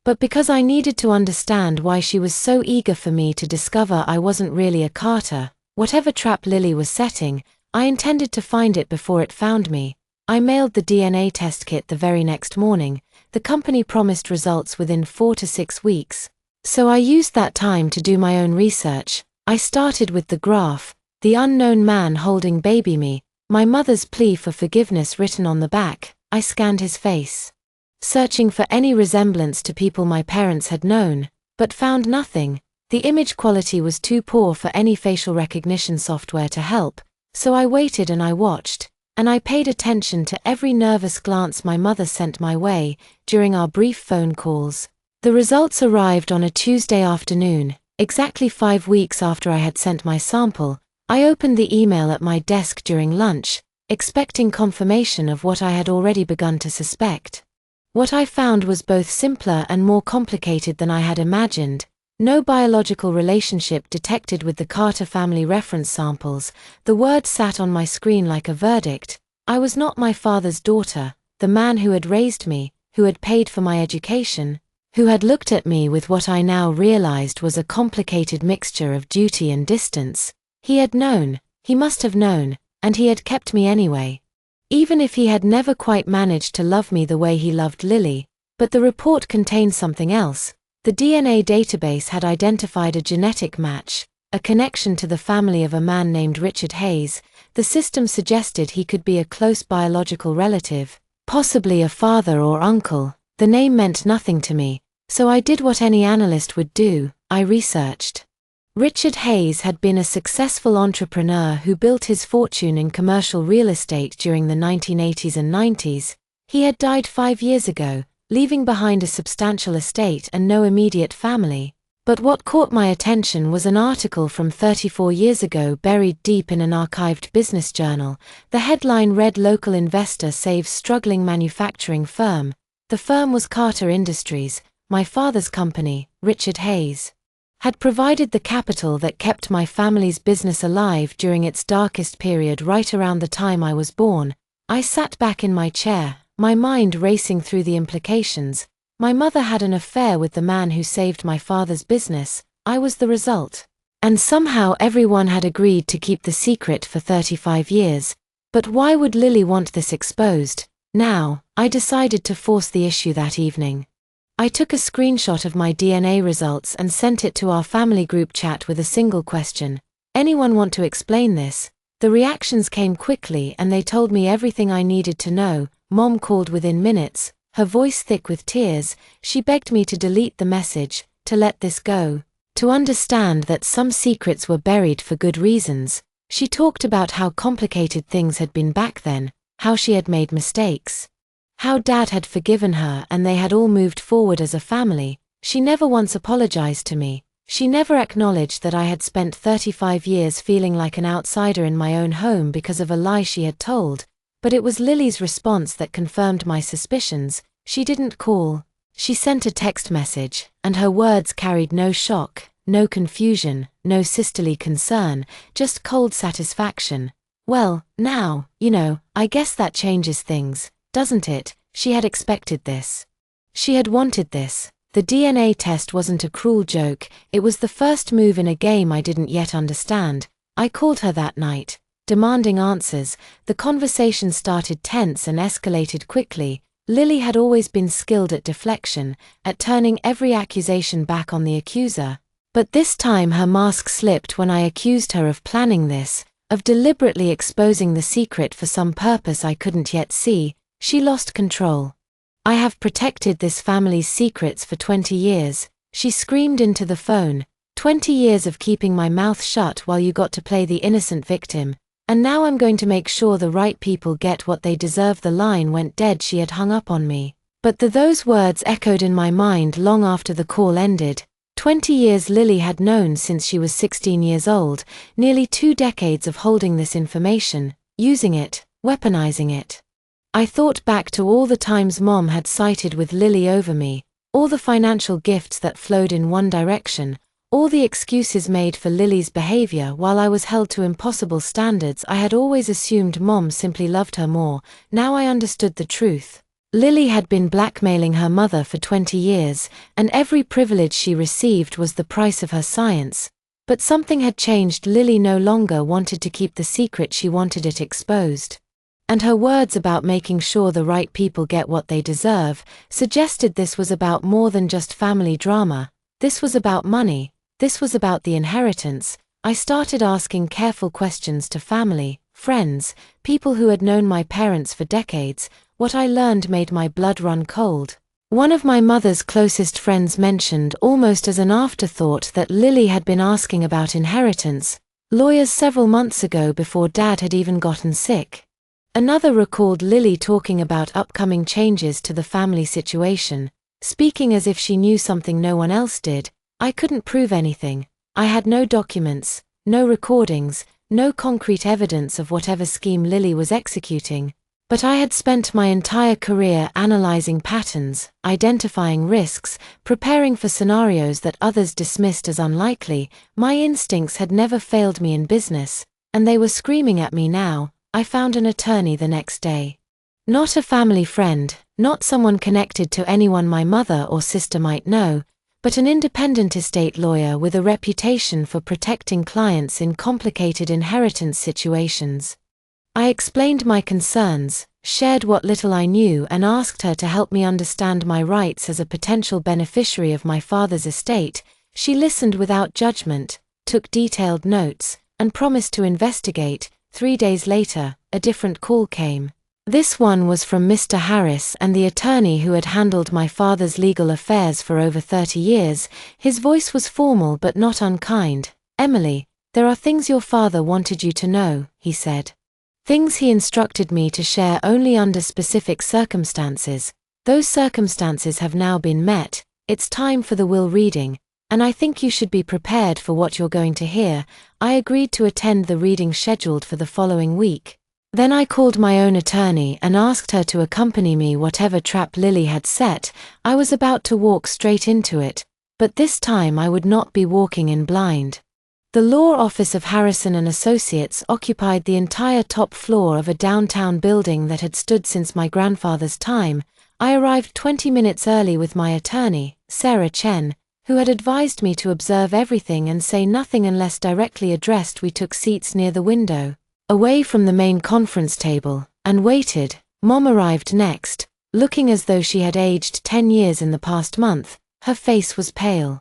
but because I needed to understand why she was so eager for me to discover I wasn't really a Carter. Whatever trap Lily was setting, I intended to find it before it found me. I mailed the DNA test kit the very next morning. The company promised results within 4 to 6 weeks. So I used that time to do my own research. I started with the graph, the unknown man holding baby me, my mother's plea for forgiveness written on the back. I scanned his face, searching for any resemblance to people my parents had known, but found nothing. The image quality was too poor for any facial recognition software to help. So I waited and I watched, and I paid attention to every nervous glance my mother sent my way during our brief phone calls. The results arrived on a Tuesday afternoon, exactly 5 weeks after I had sent my sample. I opened the email at my desk during lunch, expecting confirmation of what I had already begun to suspect. What I found was both simpler and more complicated than I had imagined. No biological relationship detected with the Carter family reference samples. The word sat on my screen like a verdict. I was not my father's daughter, the man who had raised me, who had paid for my education, who had looked at me with what I now realized was a complicated mixture of duty and distance. He had known, he must have known, and he had kept me anyway. Even if he had never quite managed to love me the way he loved Lily. But the report contained something else. The DNA database had identified a genetic match, a connection to the family of a man named Richard Hayes. The system suggested he could be a close biological relative, possibly a father or uncle. The name meant nothing to me, so I did what any analyst would do, I researched. Richard Hayes had been a successful entrepreneur who built his fortune in commercial real estate during the 1980s and 90s. He had died 5 years ago, leaving behind a substantial estate and no immediate family. But what caught my attention was an article from 34 years ago buried deep in an archived business journal. The headline read, "Local investor saves struggling manufacturing firm." The firm was Carter Industries. My father's company, Richard Hayes, had provided the capital that kept my family's business alive during its darkest period right around the time I was born. I sat back in my chair, my mind racing through the implications. My mother had an affair with the man who saved my father's business. I was the result. And somehow everyone had agreed to keep the secret for 35 years. But why would Lily want this exposed? Now, I decided to force the issue that evening. I took a screenshot of my DNA results and sent it to our family group chat with a single question. Anyone want to explain this? The reactions came quickly and they told me everything I needed to know. Mom called within minutes, her voice thick with tears. She begged me to delete the message, to let this go, to understand that some secrets were buried for good reasons. She talked about how complicated things had been back then, how she had made mistakes, how Dad had forgiven her and they had all moved forward as a family. She never once apologized to me. She never acknowledged that I had spent 35 years feeling like an outsider in my own home because of a lie she had told. But it was Lily's response that confirmed my suspicions. She didn't call. She sent a text message, and her words carried no shock, no confusion, no sisterly concern, just cold satisfaction. "Well, now, I guess that changes things, doesn't it?" She had expected this. She had wanted this. The DNA test wasn't a cruel joke, it was the first move in a game I didn't yet understand. I called her that night, demanding answers. The conversation started tense and escalated quickly. Lily had always been skilled at deflection, at turning every accusation back on the accuser. But this time her mask slipped when I accused her of planning this, of deliberately exposing the secret for some purpose I couldn't yet see. She lost control. "I have protected this family's secrets for 20 years, she screamed into the phone. 20 years of keeping my mouth shut while you got to play the innocent victim. And now I'm going to make sure the right people get what they deserve." The line went dead. She had hung up on me. But those words echoed in my mind long after the call ended. 20 years Lily had known since she was 16 years old, nearly 2 decades of holding this information, using it, weaponizing it. I thought back to all the times Mom had sided with Lily over me, all the financial gifts that flowed in one direction, all the excuses made for Lily's behavior while I was held to impossible standards. I had always assumed Mom simply loved her more. Now I understood the truth. Lily had been blackmailing her mother for 20 years, and every privilege she received was the price of her science. But something had changed. Lily no longer wanted to keep the secret, she wanted it exposed. And her words about making sure the right people get what they deserve suggested this was about more than just family drama. This was about money. This was about the inheritance. I started asking careful questions to family, friends, people who had known my parents for decades. What I learned made my blood run cold. One of my mother's closest friends mentioned almost as an afterthought that Lily had been asking about inheritance, lawyers several months ago before Dad had even gotten sick. Another recalled Lily talking about upcoming changes to the family situation, speaking as if she knew something no one else did. I couldn't prove anything. I had no documents, no recordings, no concrete evidence of whatever scheme Lily was executing. But I had spent my entire career analyzing patterns, identifying risks, preparing for scenarios that others dismissed as unlikely. My instincts had never failed me in business, and they were screaming at me now. I found an attorney the next day. Not a family friend, not someone connected to anyone my mother or sister might know, but an independent estate lawyer with a reputation for protecting clients in complicated inheritance situations. I explained my concerns, shared what little I knew, and asked her to help me understand my rights as a potential beneficiary of my father's estate. She listened without judgment, took detailed notes, and promised to investigate. 3 days later, a different call came. This one was from Mr. Harris, and the attorney who had handled my father's legal affairs for over 30 years. His voice was formal but not unkind. "Emily, there are things your father wanted you to know," he said. "Things he instructed me to share only under specific circumstances. Those circumstances have now been met. It's time for the will reading, and I think you should be prepared for what you're going to hear." I agreed to attend the reading scheduled for the following week. Then I called my own attorney and asked her to accompany me whatever trap Lily had set. I was about to walk straight into it, but this time I would not be walking in blind. The law office of Harrison & Associates occupied the entire top floor of a downtown building that had stood since my grandfather's time. I arrived 20 minutes early with my attorney, Sarah Chen, who had advised me to observe everything and say nothing unless directly addressed. We took seats near the window, away from the main conference table, and waited. Mom arrived next, looking as though she had aged 10 years in the past month. Her face was pale.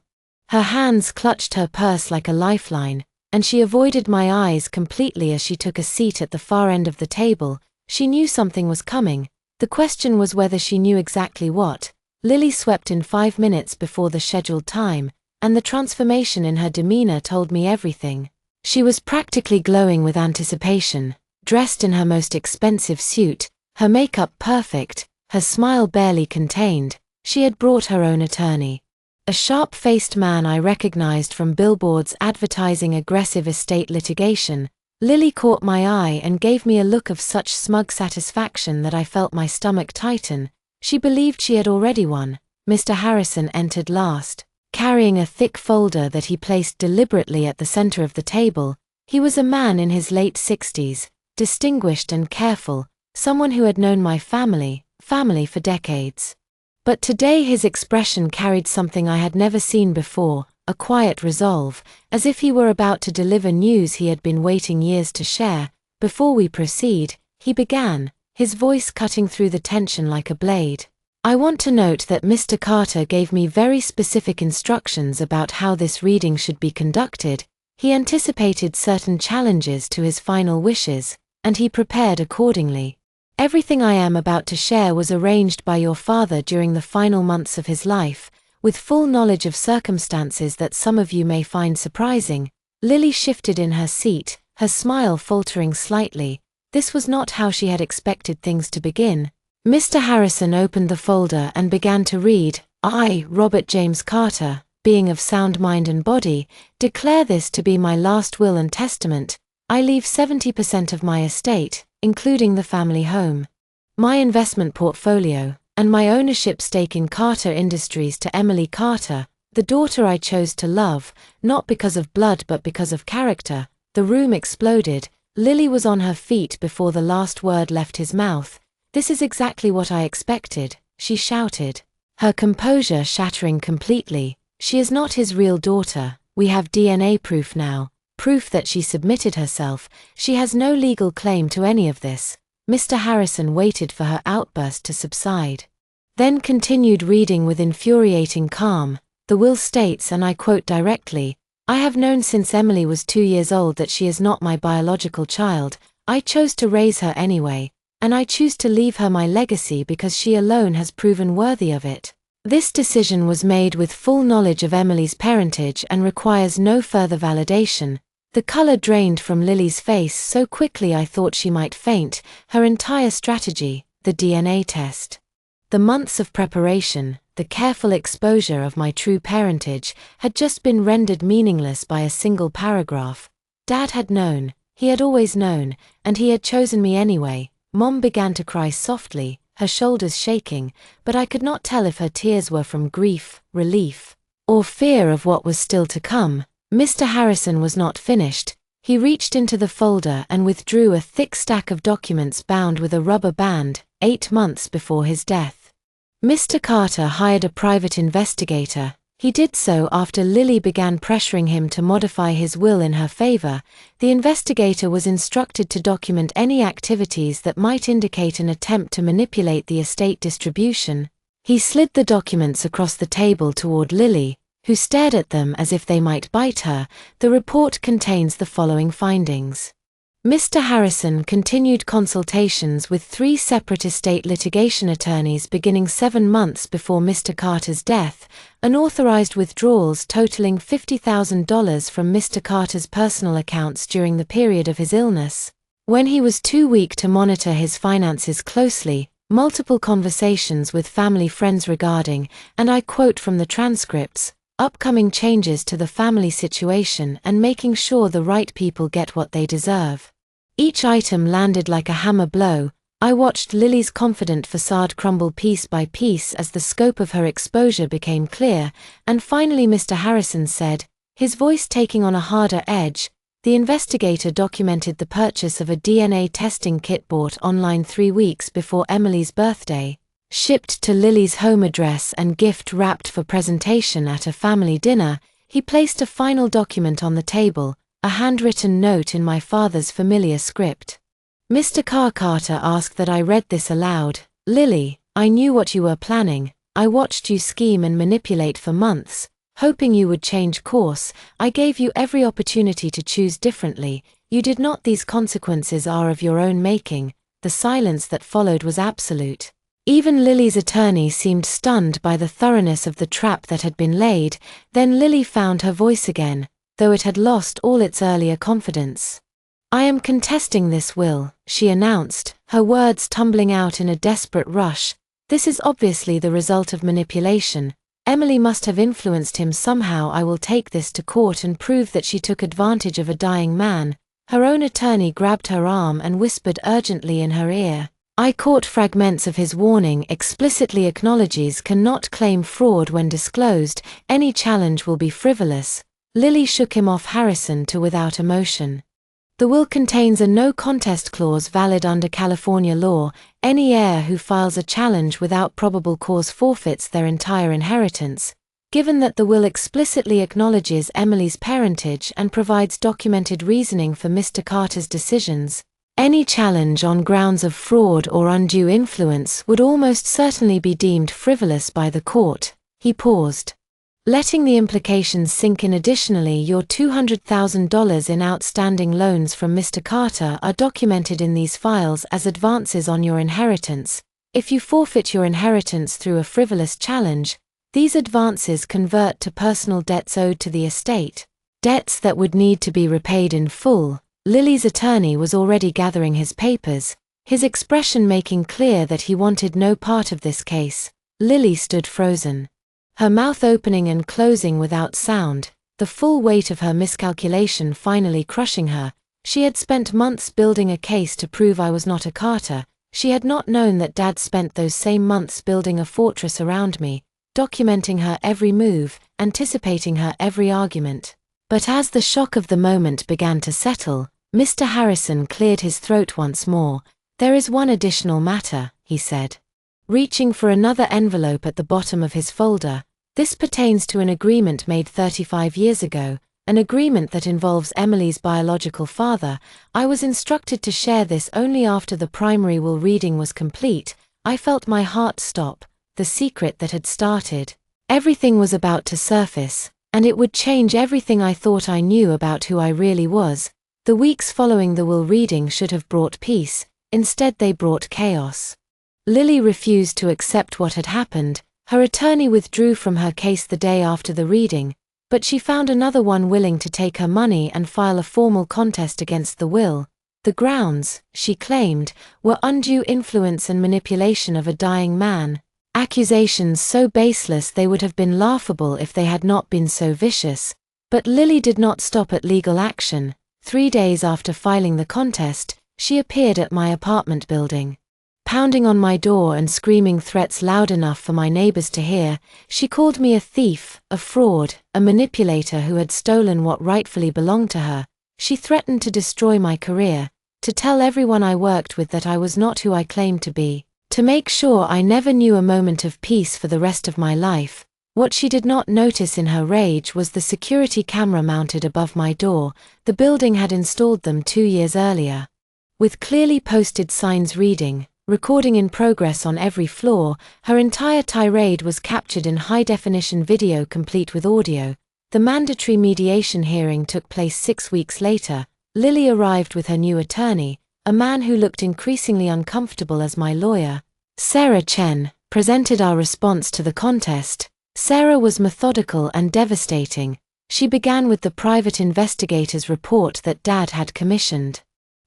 Her hands clutched her purse like a lifeline, and she avoided my eyes completely as she took a seat at the far end of the table. She knew something was coming. The question was whether she knew exactly what. Lily swept in 5 minutes before the scheduled time, and the transformation in her demeanor told me everything. She was practically glowing with anticipation, dressed in her most expensive suit, her makeup perfect, her smile barely contained. She had brought her own attorney. A sharp-faced man I recognized from billboards advertising aggressive estate litigation. Lily caught my eye and gave me a look of such smug satisfaction that I felt my stomach tighten. She believed she had already won. Mr. Harrison entered last, carrying a thick folder that he placed deliberately at the center of the table. He was a man in his late 60s, distinguished and careful, someone who had known my family for decades. But today his expression carried something I had never seen before, a quiet resolve, as if he were about to deliver news he had been waiting years to share. "Before we proceed," he began, his voice cutting through the tension like a blade, "I want to note that Mr. Carter gave me very specific instructions about how this reading should be conducted. He anticipated certain challenges to his final wishes, and he prepared accordingly. Everything I am about to share was arranged by your father during the final months of his life, with full knowledge of circumstances that some of you may find surprising." Lily shifted in her seat, her smile faltering slightly. This was not how she had expected things to begin. Mr. Harrison opened the folder and began to read. "I, Robert James Carter, being of sound mind and body, declare this to be my last will and testament. I leave 70% of my estate, including the family home, my investment portfolio, and my ownership stake in Carter Industries to Emily Carter, the daughter I chose to love, not because of blood but because of character." The room exploded. Lily was on her feet before the last word left his mouth. "This is exactly what I expected," she shouted, her composure shattering completely. "She is not his real daughter. We have DNA proof now. Proof that she submitted herself. She has no legal claim to any of this." Mr. Harrison waited for her outburst to subside, then continued reading with infuriating calm. "The will states, and I quote directly, I have known since Emily was 2 years old that she is not my biological child. I chose to raise her anyway, and I choose to leave her my legacy because she alone has proven worthy of it. This decision was made with full knowledge of Emily's parentage and requires no further validation." The color drained from Lily's face so quickly I thought she might faint. Her entire strategy, the DNA test, the months of preparation, the careful exposure of my true parentage, had just been rendered meaningless by a single paragraph. Dad had known, he had always known, and he had chosen me anyway. Mom began to cry softly, her shoulders shaking, but I could not tell if her tears were from grief, relief, or fear of what was still to come. Mr. Harrison was not finished. He reached into the folder and withdrew a thick stack of documents bound with a rubber band, 8 months before his death. Mr. Carter hired a private investigator. He did so after Lily began pressuring him to modify his will in her favor. The investigator was instructed to document any activities that might indicate an attempt to manipulate the estate distribution. He slid the documents across the table toward Lily, who stared at them as if they might bite her. The report contains the following findings. Mr. Harrison continued consultations with 3 separate estate litigation attorneys beginning 7 months before Mr. Carter's death, unauthorized withdrawals totaling $50,000 from Mr. Carter's personal accounts during the period of his illness. When he was too weak to monitor his finances closely, multiple conversations with family friends regarding, and I quote from the transcripts, upcoming changes to the family situation and making sure the right people get what they deserve. Each item landed like a hammer blow. I watched Lily's confident facade crumble piece by piece as the scope of her exposure became clear, and finally Mr. Harrison said, his voice taking on a harder edge, the investigator documented the purchase of a DNA testing kit bought online 3 weeks before Emily's birthday, shipped to Lily's home address and gift wrapped for presentation at a family dinner. He placed a final document on the table, a handwritten note in my father's familiar script. Mr. Carter asked that I read this aloud. Lily, I knew what you were planning. I watched you scheme and manipulate for months, hoping you would change course. I gave you every opportunity to choose differently. You did not. These consequences are of your own making. The silence that followed was absolute. Even Lily's attorney seemed stunned by the thoroughness of the trap that had been laid. Then Lily found her voice again, though it had lost all its earlier confidence. I am contesting this will, she announced, her words tumbling out in a desperate rush. This is obviously the result of manipulation. Emily must have influenced him somehow. I will take this to court and prove that she took advantage of a dying man. Her own attorney grabbed her arm and whispered urgently in her ear. I caught fragments of his warning. Explicitly acknowledges cannot claim fraud when disclosed. Any challenge will be frivolous. Lily shook him off Harrison to without emotion. The will contains a no contest clause valid under California law. Any heir who files a challenge without probable cause forfeits their entire inheritance. Given that the will explicitly acknowledges Emily's parentage and provides documented reasoning for Mr. Carter's decisions, any challenge on grounds of fraud or undue influence would almost certainly be deemed frivolous by the court. He paused, letting the implications sink in. Additionally, your $200,000 in outstanding loans from Mr. Carter are documented in these files as advances on your inheritance. If you forfeit your inheritance through a frivolous challenge, these advances convert to personal debts owed to the estate, debts that would need to be repaid in full. Lily's attorney was already gathering his papers, his expression making clear that he wanted no part of this case. Lily stood frozen, her mouth opening and closing without sound, the full weight of her miscalculation finally crushing her. She had spent months building a case to prove I was not a Carter. She had not known that Dad spent those same months building a fortress around me, documenting her every move, anticipating her every argument. But as the shock of the moment began to settle, Mr. Harrison cleared his throat once more. There is one additional matter, he said, reaching for another envelope at the bottom of his folder. This pertains to an agreement made 35 years ago, an agreement that involves Emily's biological father. I was instructed to share this only after the primary will reading was complete. I felt my heart stop. The secret that had started. Everything was about to surface, and it would change everything I thought I knew about who I really was. The weeks following the will reading should have brought peace. Instead they brought chaos. Lily refused to accept what had happened. Her attorney withdrew from her case the day after the reading, but she found another one willing to take her money and file a formal contest against the will. The grounds, she claimed, were undue influence and manipulation of a dying man. Accusations so baseless they would have been laughable if they had not been so vicious. But Lily did not stop at legal action. 3 days after filing the contest, she appeared at my apartment building. Pounding on my door and screaming threats loud enough for my neighbors to hear, she called me a thief, a fraud, a manipulator who had stolen what rightfully belonged to her. She threatened to destroy my career, to tell everyone I worked with that I was not who I claimed to be, to make sure I never knew a moment of peace for the rest of my life. What she did not notice in her rage was the security camera mounted above my door. The building had installed them 2 years earlier. With clearly posted signs reading, "Recording in progress" on every floor, her entire tirade was captured in high-definition video complete with audio. The mandatory mediation hearing took place 6 weeks later. Lily arrived with her new attorney, a man who looked increasingly uncomfortable as my lawyer. Sarah Chen presented our response to the contest. Sarah was methodical and devastating. She began with the private investigator's report that Dad had commissioned.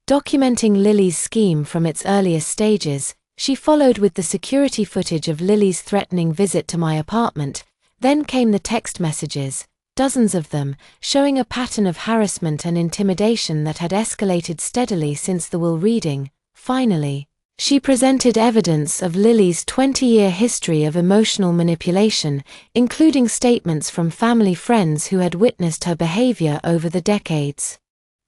Documenting Lily's scheme from its earliest stages, she followed with the security footage of Lily's threatening visit to my apartment. Then came the text messages, dozens of them, showing a pattern of harassment and intimidation that had escalated steadily since the will reading. Finally, she presented evidence of Lily's 20-year history of emotional manipulation, including statements from family friends who had witnessed her behavior over the decades.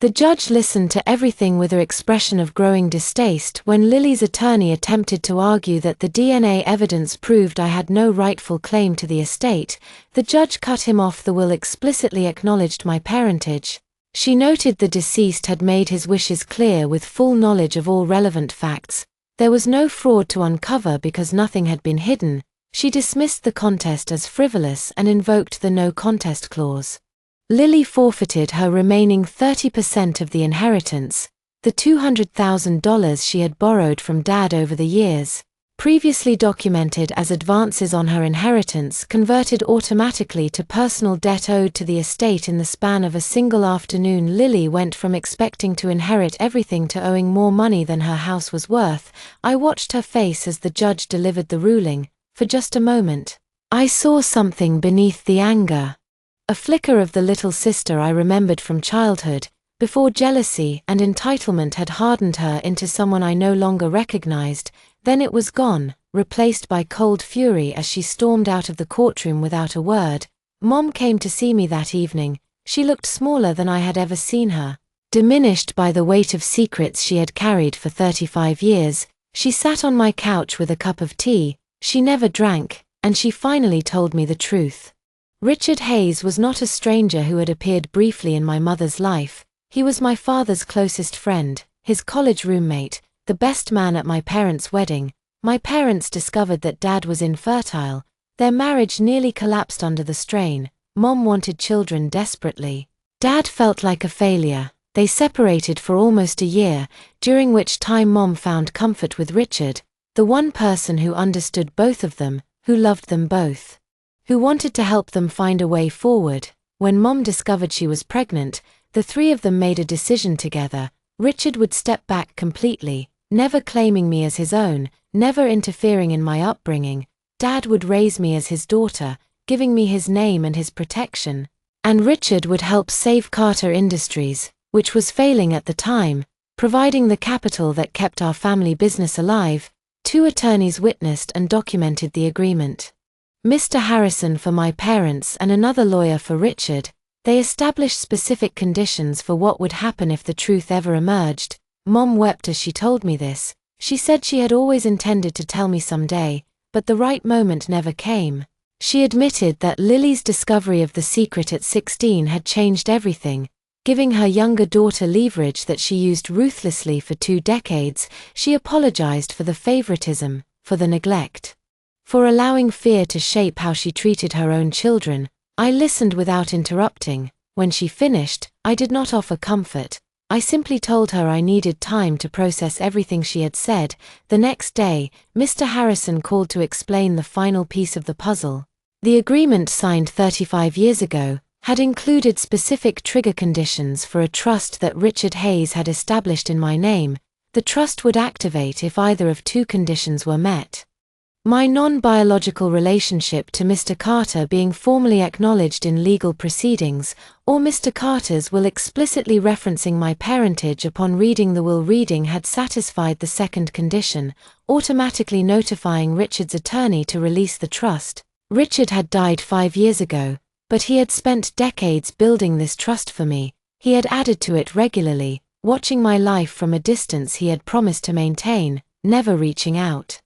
The judge listened to everything with an expression of growing distaste. When Lily's attorney attempted to argue that the DNA evidence proved I had no rightful claim to the estate, the judge cut him off. The will explicitly acknowledged my parentage. She noted the deceased had made his wishes clear with full knowledge of all relevant facts. There was no fraud to uncover because nothing had been hidden. She dismissed the contest as frivolous and invoked the no contest clause. Lily forfeited her remaining 30% of the inheritance, the $200,000 she had borrowed from Dad over the years, previously documented as advances on her inheritance, converted automatically to personal debt owed to the estate in the span of a single afternoon. Lily went from expecting to inherit everything to owing more money than her house was worth. I watched her face as the judge delivered the ruling. For just a moment, I saw something beneath the anger. A flicker of the little sister I remembered from childhood, before jealousy and entitlement had hardened her into someone I no longer recognized. Then it was gone, replaced by cold fury as she stormed out of the courtroom without a word. Mom came to see me that evening. She looked smaller than I had ever seen her. Diminished by the weight of secrets she had carried for 35 years, she sat on my couch with a cup of tea. She never drank, and she finally told me the truth. Richard Hayes was not a stranger who had appeared briefly in my mother's life. He was my father's closest friend, his college roommate, the best man at my parents' wedding. My parents discovered that Dad was infertile. Their marriage nearly collapsed under the strain. Mom wanted children desperately. Dad felt like a failure. They separated for almost a year, during which time Mom found comfort with Richard, the one person who understood both of them, who loved them both, who wanted to help them find a way forward. When Mom discovered she was pregnant, the three of them made a decision together. Richard would step back completely, never claiming me as his own, never interfering in my upbringing. Dad would raise me as his daughter, giving me his name and his protection. And Richard would help save Carter Industries, which was failing at the time, providing the capital that kept our family business alive. 2 attorneys witnessed and documented the agreement. Mr. Harrison for my parents and another lawyer for Richard. They established specific conditions for what would happen if the truth ever emerged. Mom wept as she told me this. She said she had always intended to tell me someday, but the right moment never came. She admitted that Lily's discovery of the secret at 16 had changed everything, giving her younger daughter leverage that she used ruthlessly for 2 decades. She apologized for the favoritism, for the neglect, for allowing fear to shape how she treated her own children. I listened without interrupting. When she finished, I did not offer comfort. I simply told her I needed time to process everything she had said. The next day, Mr. Harrison called to explain the final piece of the puzzle. The agreement signed 35 years ago had included specific trigger conditions for a trust that Richard Hayes had established in my name. The trust would activate if either of 2 conditions were met. My non-biological relationship to Mr. Carter being formally acknowledged in legal proceedings, or Mr. Carter's will explicitly referencing my parentage upon reading the will reading had satisfied the second condition, automatically notifying Richard's attorney to release the trust. Richard had died 5 years ago, but he had spent decades building this trust for me. He had added to it regularly, watching my life from a distance he had promised to maintain, never reaching out.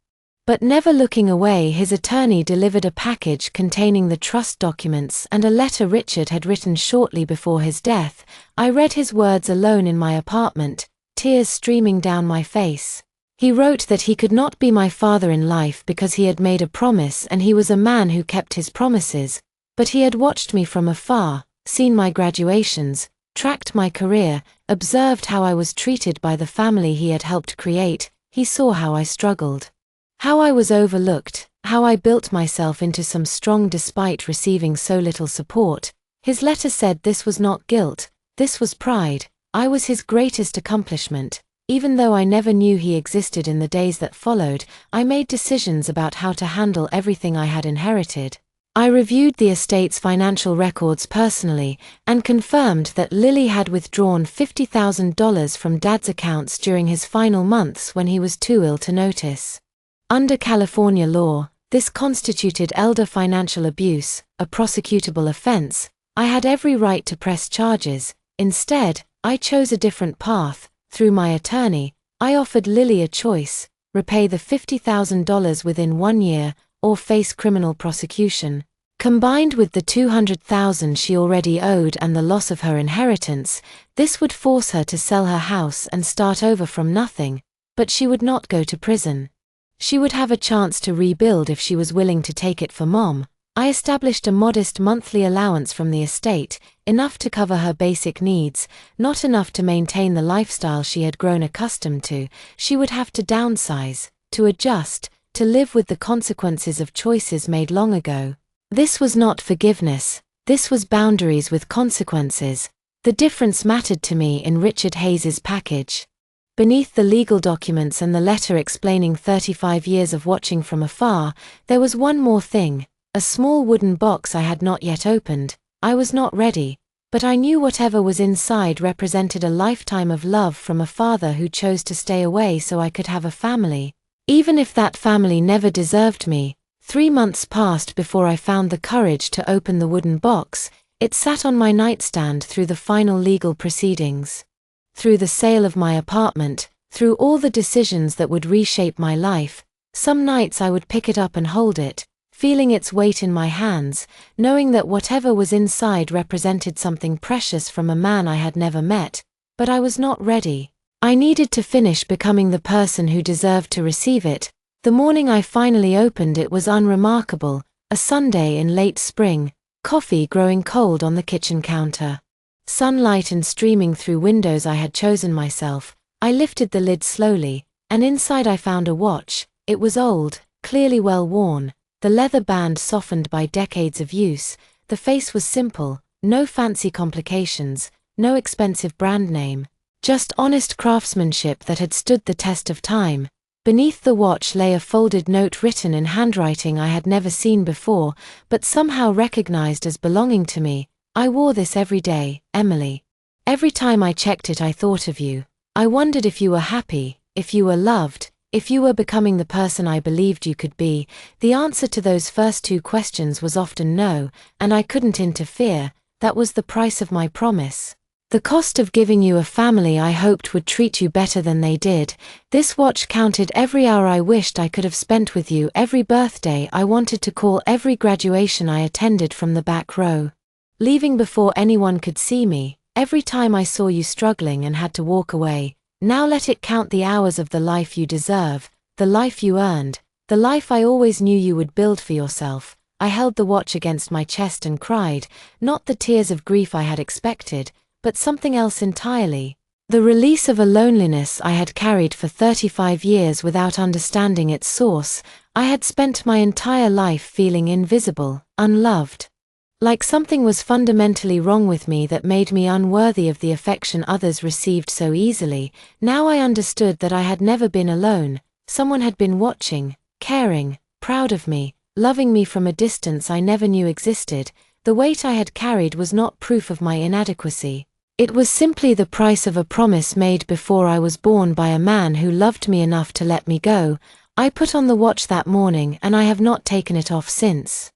But never looking away, his attorney delivered a package containing the trust documents and a letter Richard had written shortly before his death. I read his words alone in my apartment, tears streaming down my face. He wrote that he could not be my father in life because he had made a promise and he was a man who kept his promises, but he had watched me from afar, seen my graduations, tracked my career, observed how I was treated by the family he had helped create. He saw how I struggled, how I was overlooked, how I built myself into some strong despite receiving so little support. His letter said this was not guilt, this was pride. I was his greatest accomplishment. Even though I never knew he existed in the days that followed, I made decisions about how to handle everything I had inherited. I reviewed the estate's financial records personally, and confirmed that Lily had withdrawn $50,000 from Dad's accounts during his final months when he was too ill to notice. Under California law, this constituted elder financial abuse, a prosecutable offense. I had every right to press charges. Instead, I chose a different path. Through my attorney, I offered Lily a choice: repay the $50,000 within 1 year, or face criminal prosecution. Combined with the $200,000 she already owed and the loss of her inheritance, this would force her to sell her house and start over from nothing. But she would not go to prison. She would have a chance to rebuild if she was willing to take it for Mom. I established a modest monthly allowance from the estate, enough to cover her basic needs, not enough to maintain the lifestyle she had grown accustomed to. She would have to downsize, to adjust, to live with the consequences of choices made long ago. This was not forgiveness, this was boundaries with consequences. The difference mattered to me in Richard Hayes's package. Beneath the legal documents and the letter explaining 35 years of watching from afar, there was one more thing, a small wooden box I had not yet opened. I was not ready, but I knew whatever was inside represented a lifetime of love from a father who chose to stay away so I could have a family. Even if that family never deserved me. 3 months passed before I found the courage to open the wooden box. It sat on my nightstand through the final legal proceedings. Through the sale of my apartment, through all the decisions that would reshape my life. Some nights I would pick it up and hold it, feeling its weight in my hands, knowing that whatever was inside represented something precious from a man I had never met. But I was not ready. I needed to finish becoming the person who deserved to receive it. The morning I finally opened it was unremarkable, a Sunday in late spring, coffee growing cold on the kitchen counter. Sunlight and streaming through windows I had chosen myself. I lifted the lid slowly, and inside I found a watch. It was old, clearly well worn, the leather band softened by decades of use. The face was simple, no fancy complications, no expensive brand name, just honest craftsmanship that had stood the test of time. Beneath the watch lay a folded note written in handwriting I had never seen before, but somehow recognized as belonging to me. I wore this every day, Emily. Every time I checked it I thought of you. I wondered if you were happy, if you were loved, if you were becoming the person I believed you could be. The answer to those first 2 questions was often no, and I couldn't interfere. That was the price of my promise. The cost of giving you a family I hoped would treat you better than they did. This watch counted every hour I wished I could have spent with you, every birthday I wanted to call, every graduation I attended from the back row. Leaving before anyone could see me, every time I saw you struggling and had to walk away. Now let it count the hours of the life you deserve, the life you earned, the life I always knew you would build for yourself. I held the watch against my chest and cried, not the tears of grief I had expected, but something else entirely. The release of a loneliness I had carried for 35 years without understanding its source. I had spent my entire life feeling invisible, unloved. Like something was fundamentally wrong with me that made me unworthy of the affection others received so easily. Now I understood that I had never been alone. Someone had been watching, caring, proud of me, loving me from a distance I never knew existed. The weight I had carried was not proof of my inadequacy. It was simply the price of a promise made before I was born by a man who loved me enough to let me go. I put on the watch that morning and I have not taken it off since.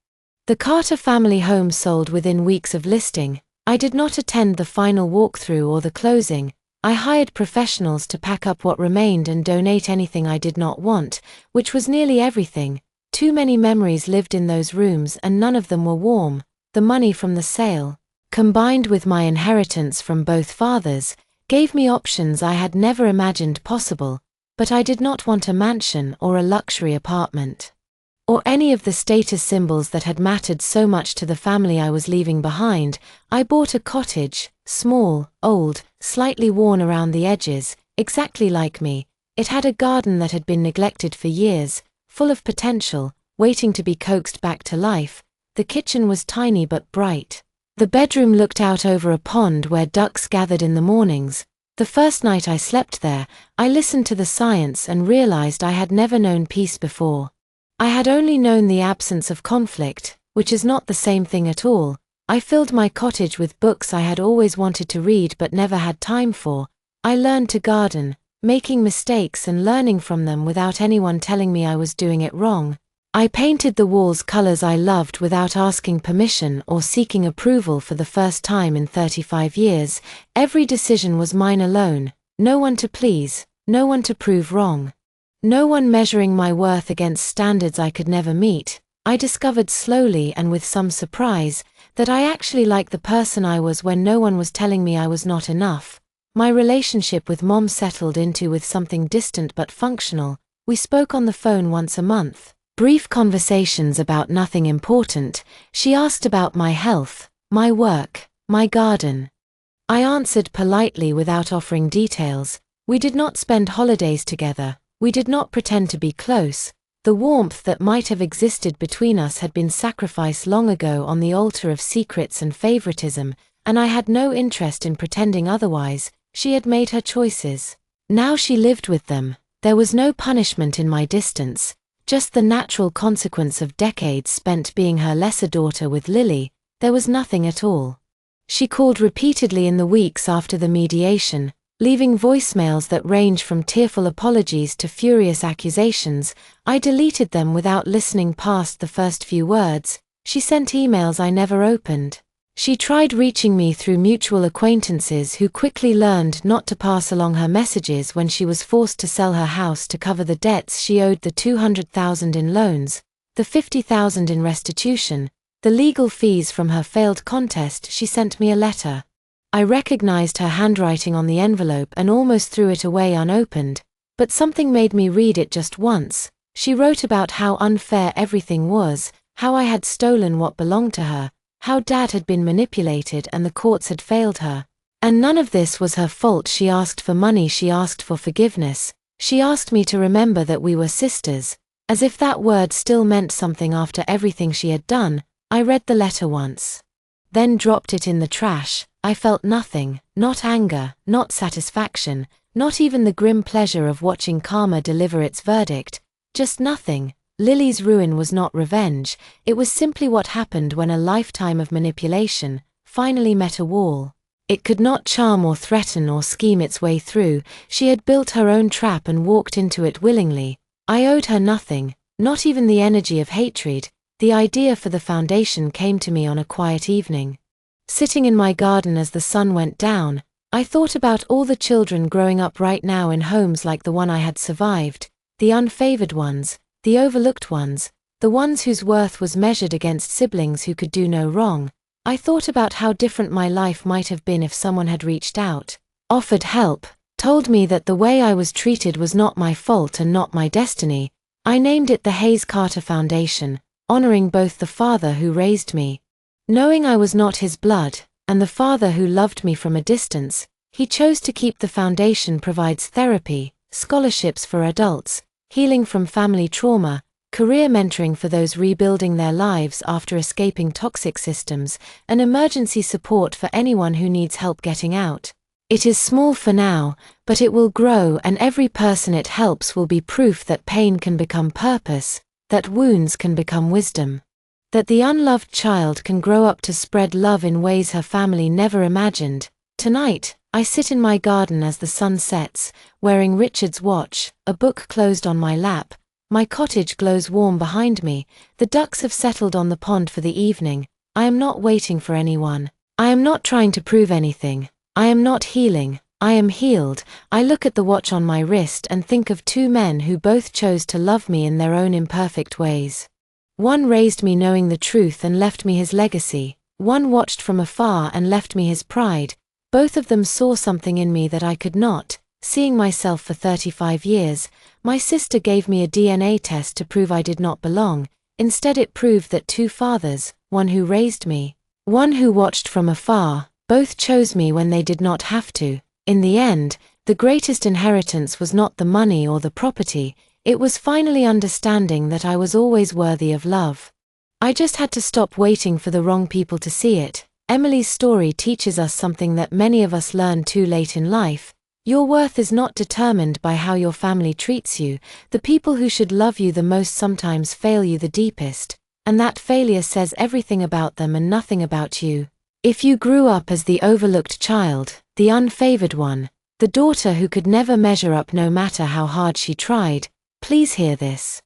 The Carter family home sold within weeks of listing. I did not attend the final walkthrough or the closing. I hired professionals to pack up what remained and donate anything I did not want, which was nearly everything. Too many memories lived in those rooms and none of them were warm. The money from the sale, combined with my inheritance from both fathers, gave me options I had never imagined possible, but I did not want a mansion or a luxury apartment, or any of the status symbols that had mattered so much to the family I was leaving behind. I bought a cottage, small, old, slightly worn around the edges, exactly like me. It had a garden that had been neglected for years, full of potential, waiting to be coaxed back to life. The kitchen was tiny but bright. The bedroom looked out over a pond where ducks gathered in the mornings. The first night I slept there, I listened to the science and realized I had never known peace before. I had only known the absence of conflict, which is not the same thing at all. I filled my cottage with books I had always wanted to read but never had time for. I learned to garden, making mistakes and learning from them without anyone telling me I was doing it wrong. I painted the walls colors I loved without asking permission or seeking approval for the first time in 35 years. Every decision was mine alone, no one to please, no one to prove wrong. No one measuring my worth against standards I could never meet. I discovered slowly and with some surprise that I actually liked the person I was when no one was telling me I was not enough. My relationship with Mom settled into with something distant but functional. We spoke on the phone once a month. Brief conversations about nothing important. She asked about my health, my work, my garden. I answered politely without offering details. We did not spend holidays together. We did not pretend to be close. The warmth that might have existed between us had been sacrificed long ago on the altar of secrets and favoritism, and I had no interest in pretending otherwise. She had made her choices. Now she lived with them. There was no punishment in my distance, just the natural consequence of decades spent being her lesser daughter with Lily. There was nothing at all. She called repeatedly in the weeks after the mediation, leaving voicemails that range from tearful apologies to furious accusations. I deleted them without listening past the first few words. She sent emails I never opened. She tried reaching me through mutual acquaintances who quickly learned not to pass along her messages when she was forced to sell her house to cover the debts she owed, the $200,000 in loans, the $50,000 in restitution, the legal fees from her failed contest. She sent me a letter. I recognized her handwriting on the envelope and almost threw it away unopened, but something made me read it just once. She wrote about how unfair everything was, how I had stolen what belonged to her, how Dad had been manipulated and the courts had failed her. And none of this was her fault. She asked for money, she asked for forgiveness, she asked me to remember that we were sisters, as if that word still meant something after everything she had done. I read the letter once, then dropped it in the trash. I felt nothing, not anger, not satisfaction, not even the grim pleasure of watching karma deliver its verdict, just nothing. Lily's ruin was not revenge, it was simply what happened when a lifetime of manipulation finally met a wall. It could not charm or threaten or scheme its way through. She had built her own trap and walked into it willingly. I owed her nothing, not even the energy of hatred. The idea for the foundation came to me on a quiet evening. Sitting in my garden as the sun went down, I thought about all the children growing up right now in homes like the one I had survived, the unfavored ones, the overlooked ones, the ones whose worth was measured against siblings who could do no wrong. I thought about how different my life might have been if someone had reached out, offered help, told me that the way I was treated was not my fault and not my destiny. I named it the Hayes Carter Foundation, honoring both the father who raised me, knowing I was not his blood, and the father who loved me from a distance. He chose to keep. The foundation provides therapy, scholarships for adults, healing from family trauma, career mentoring for those rebuilding their lives after escaping toxic systems, and emergency support for anyone who needs help getting out. It is small for now, but it will grow, and every person it helps will be proof that pain can become purpose, that wounds can become wisdom, that the unloved child can grow up to spread love in ways her family never imagined. Tonight, I sit in my garden as the sun sets, wearing Richard's watch, a book closed on my lap. My cottage glows warm behind me, the ducks have settled on the pond for the evening. I am not waiting for anyone. I am not trying to prove anything. I am not healing. I am healed. I look at the watch on my wrist and think of two men who both chose to love me in their own imperfect ways. One raised me knowing the truth and left me his legacy. One watched from afar and left me his pride. Both of them saw something in me that I could not, seeing myself for 35 years. My sister gave me a DNA test to prove I did not belong. Instead it proved that two fathers, one who raised me, one who watched from afar, both chose me when they did not have to. In the end, the greatest inheritance was not the money or the property, it was finally understanding that I was always worthy of love. I just had to stop waiting for the wrong people to see it. Emily's story teaches us something that many of us learn too late in life. Your worth is not determined by how your family treats you. The people who should love you the most sometimes fail you the deepest, and that failure says everything about them and nothing about you. If you grew up as the overlooked child, the unfavored one, the daughter who could never measure up no matter how hard she tried, please hear this.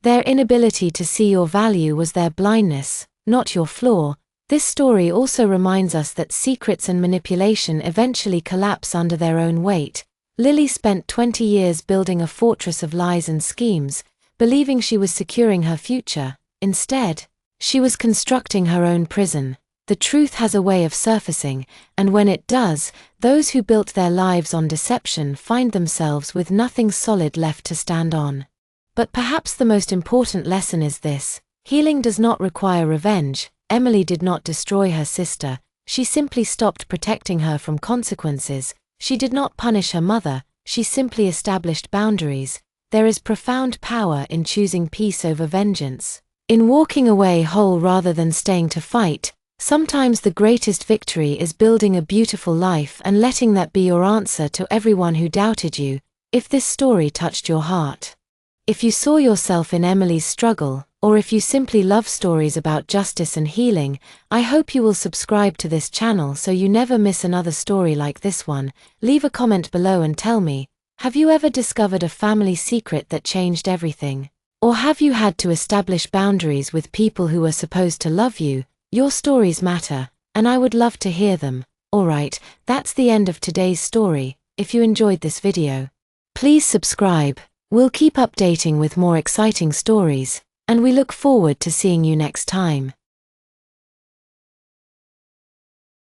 Their inability to see your value was their blindness, not your flaw. This story also reminds us that secrets and manipulation eventually collapse under their own weight. Lily spent 20 years building a fortress of lies and schemes, believing she was securing her future. Instead, she was constructing her own prison. The truth has a way of surfacing, and when it does, those who built their lives on deception find themselves with nothing solid left to stand on. But perhaps the most important lesson is this: healing does not require revenge. Emily did not destroy her sister, she simply stopped protecting her from consequences. She did not punish her mother, she simply established boundaries. There is profound power in choosing peace over vengeance, in walking away whole rather than staying to fight. Sometimes the greatest victory is building a beautiful life and letting that be your answer to everyone who doubted you. If this story touched your heart, if you saw yourself in Emily's struggle, or if you simply love stories about justice and healing, I hope you will subscribe to this channel so you never miss another story like this one. Leave a comment below and tell me, have you ever discovered a family secret that changed everything? Or have you had to establish boundaries with people who were supposed to love you? Your stories matter, and I would love to hear them. Alright, that's the end of today's story. If you enjoyed this video, please subscribe. We'll keep updating with more exciting stories, and we look forward to seeing you next time.